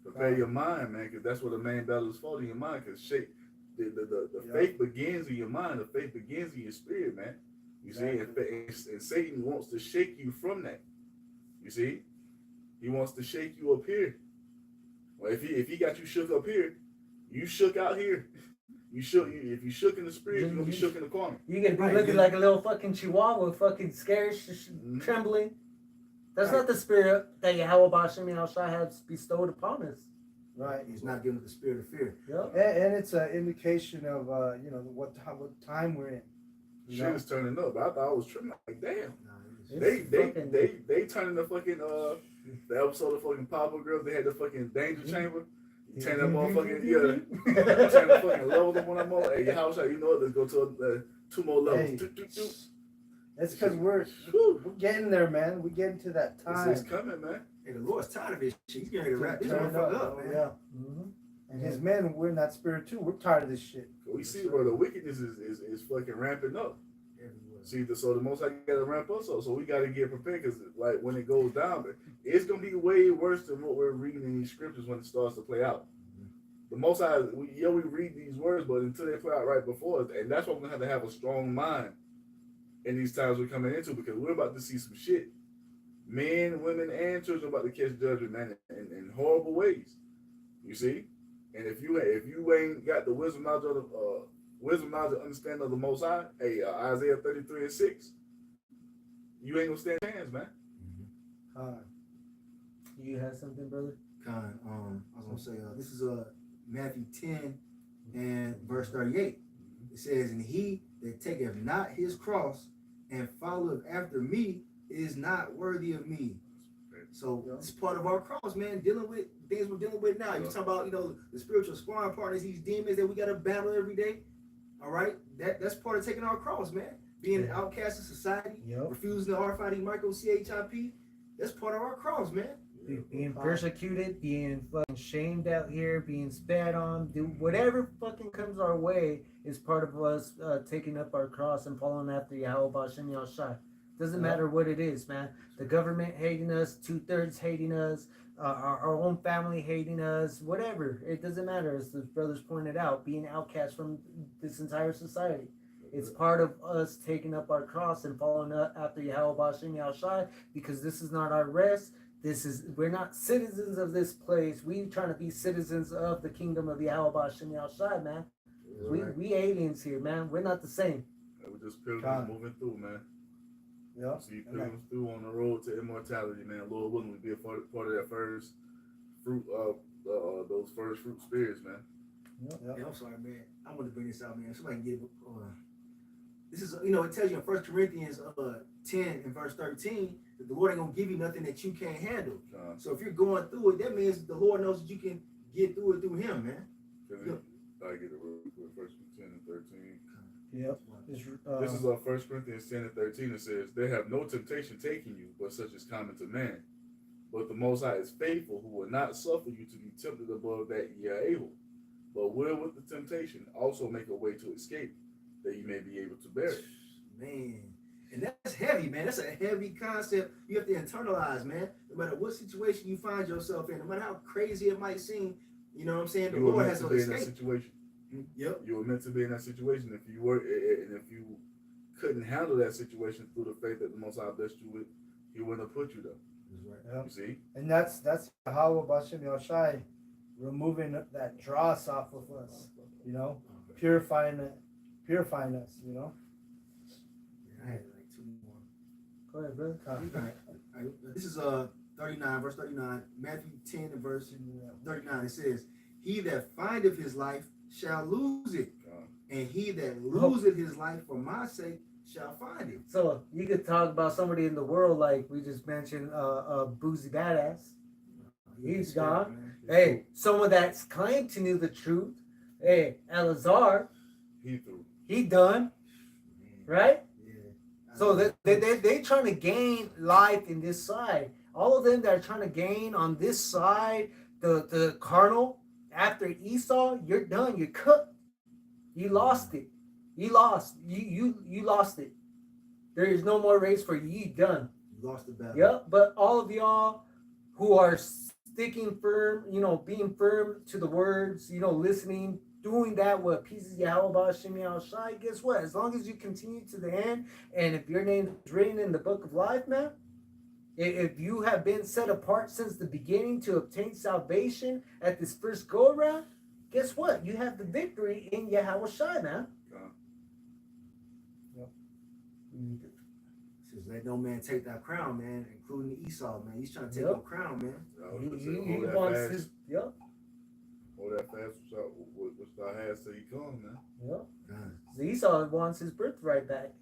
Prepare your mind, man, because that's what the main battle is for, in your mind. Because the faith begins in your mind. The faith begins in your spirit, man. You see, and Satan wants to shake you from that. You see, he wants to shake you up here. Well, if he got you shook up here, you shook out here. If you shook in the spirit, you're gonna be shook in the corner. You're gonna be looking like a little fucking chihuahua, fucking scared, trembling. That's not the spirit that Yahweh Bashem Yahushua has bestowed upon us. Right. He's not giving us the spirit of fear. Yep. And it's an indication of you know what time we're in. Shit is turning up. I thought I was tripping. Like, damn. They turning the fucking the episode of fucking Papa Girls. They had the fucking danger chamber. You turn that motherfucking turn the fucking level up on that mother. Hey, your house, you know it. Let's go to 2 more levels. That's because we're getting there, man. We're getting to that time. It's coming, man. Hey, the Lord's tired of this shit. He's getting ready to wrap this motherfucker up, man. Yeah. And his men, we're in that spirit too. We're tired of this shit. We see, bro, the wickedness is fucking ramping up. See, so the most I got to ramp up, so we got to get prepared because, like, when it goes down, it's gonna be way worse than what we're reading in these scriptures when it starts to play out. The most we read these words, but until they play out right before us, and that's why we're gonna have a strong mind in these times we're coming into because we're about to see some shit. Men, women, and children about to catch judgment, man, in horrible ways. You see, and if you ain't got the wisdom knowledge of the understanding of the Most High, hey, Isaiah 33:6, you ain't gonna stand a chance, man. You have something, brother? I was gonna say this is Matthew 10 and verse 38. It says, "And he that taketh not his cross and followeth after me is not worthy of me." So it's part of our cross, man. Dealing with things we're dealing with now. You talking about, the spiritual sparring partners, these demons that we got to battle every day. All right, that's part of taking our cross, man. Being an outcast in society, refusing the RFID micro CHIP. That's part of our cross, man. Being persecuted, being fucking shamed out here, being spat on, whatever fucking comes our way is part of us taking up our cross and following after Yahweh Bashem Yahushua. Doesn't matter what it is, man. The government hating us, 2/3 hating us, our own family hating us, whatever. It doesn't matter, as the brothers pointed out, being outcast from this entire society. It's part of us taking up our cross and following after Yahweh Bashem Yahushua, because this is not our rest. We're not citizens of this place. We trying to be citizens of the kingdom of Yahweh Bashem Yahushua, man. We aliens here, man. We're not the same. We're just pilgrims moving through, man. Yeah. See pilgrims through on the road to immortality, man. Lord willing, we be a part of that first fruit of those first fruit spirits, man. Yeah, I'm sorry, man. I want to bring this out, man. Somebody get this is, it tells you in 1 Corinthians 10 and verse 13 that the Lord ain't gonna give you nothing that you can't handle. So if you're going through it, that means the Lord knows that you can get through it through Him, man. I get it real quick. 1 10 and 13. Yep. This is 1 Corinthians 10 and 13. It says, "They have no temptation taking you, but such is common to man. But the Most High is faithful, who will not suffer you to be tempted above that ye are able, but will with the temptation also make a way to escape, that you may be able to bear it." Man, and that's heavy, man. That's a heavy concept you have to internalize, man. No matter what situation you find yourself in, no matter how crazy it might seem, you know what I'm saying? The You were Lord meant has to no be in that escape. situation. Yep. You were meant to be in that situation. If you were, and if you couldn't handle that situation through the faith that the Most High blessed you with, He wouldn't have put you there. That's right. Yep. You see? And that's how Bashem Yoshai removing that dross off of us, purifying us, I had like two more. Go ahead, brother. All right. This is 39, verse 39, Matthew 10 and verse 39. It says, "He that findeth his life shall lose it, and he that loseth his life for my sake shall find it." So you could talk about somebody in the world like we just mentioned, Boozy Badass. He's gone. Man. Hey, someone that's claimed to know the truth. Hey, Elazar, He threw. he done, right? Yeah. So they trying to gain life in this side. All of them that are trying to gain on this side, the carnal, after Esau, you're done. You're cooked. You lost it. You lost. You lost it. There is no more race for you. You done. You lost the battle. Yep. But all of y'all who are sticking firm, being firm to the words, listening, doing that with pieces of Yahweh Shemi Shai, guess what? As long as you continue to the end, and if your name is written in the book of life, man, if you have been set apart since the beginning to obtain salvation at this first go around, guess what? You have the victory in Yahweh Shai, man. Yep. Says, "Let no man take thy crown, man," including Esau, man. He's trying to take your crown, man. He wants his, yep. Hold that fast, which thou hast till He come, man. Yep. So Esau wants his birthright back,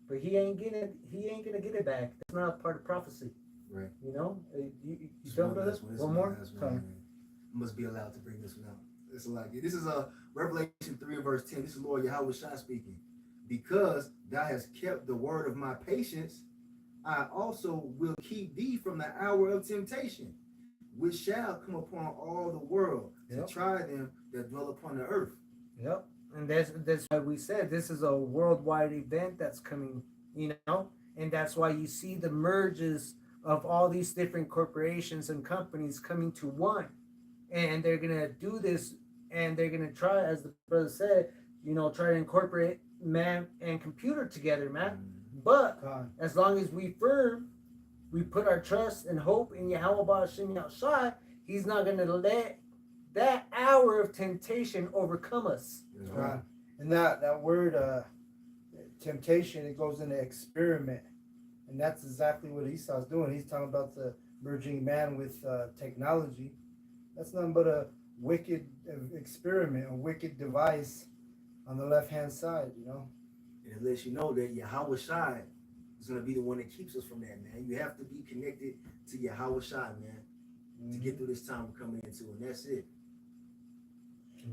but he ain't gonna get it back. That's not part of prophecy. Right. You done with this? One more? I must be allowed to bring this one out. It's like this is Revelation 3 and verse 10. This is Lord Yahweh Shai speaking. "Because thou hast kept the word of my patience, I also will keep thee from the hour of temptation, which shall come upon all the world to try them that dwell upon the earth." Yep. And that's why we said this is a worldwide event that's coming, and that's why you see the merges of all these different corporations and companies coming to one. And they're gonna do this, and they're gonna try, as the brother said, try to incorporate man and computer together, man. But as long as we put our trust and hope in Yahweh Ba'ashim Yahushai, He's not gonna let that hour of temptation overcome us. Right. And that word temptation, it goes into experiment, and that's exactly what Esau's doing. He's talking about the merging man with technology. That's nothing but a wicked experiment, a wicked device on the left hand side, And it lets you know that Yahweh Shai is going to be the one that keeps us from that, man. You have to be connected to Yahweh Shai, man, to get through this time we're coming into, and that's it.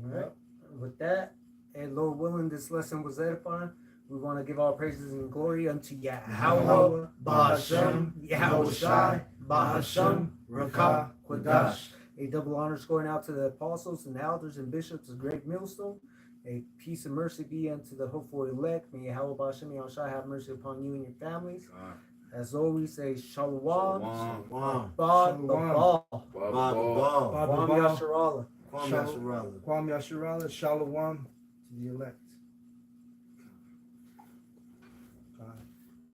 All right. With that, and Lord willing, this lesson was edifying. We want to give all praises and glory unto Yahweh, Ba'ashem, Yahweh Shai, Ba'ashem, Rakah, Quadash. A double honors going out to the apostles and elders and bishops of Great Millstone. A peace and mercy be unto the hopeful elect. May Yahweh Ba'ashem, Yahweh Shai have mercy upon you and your families. As always, say Shalom. Shalom. Ba the ball. Kwam Kwam Yasharallah. Kwam Yasharallah, Shalom to the elect.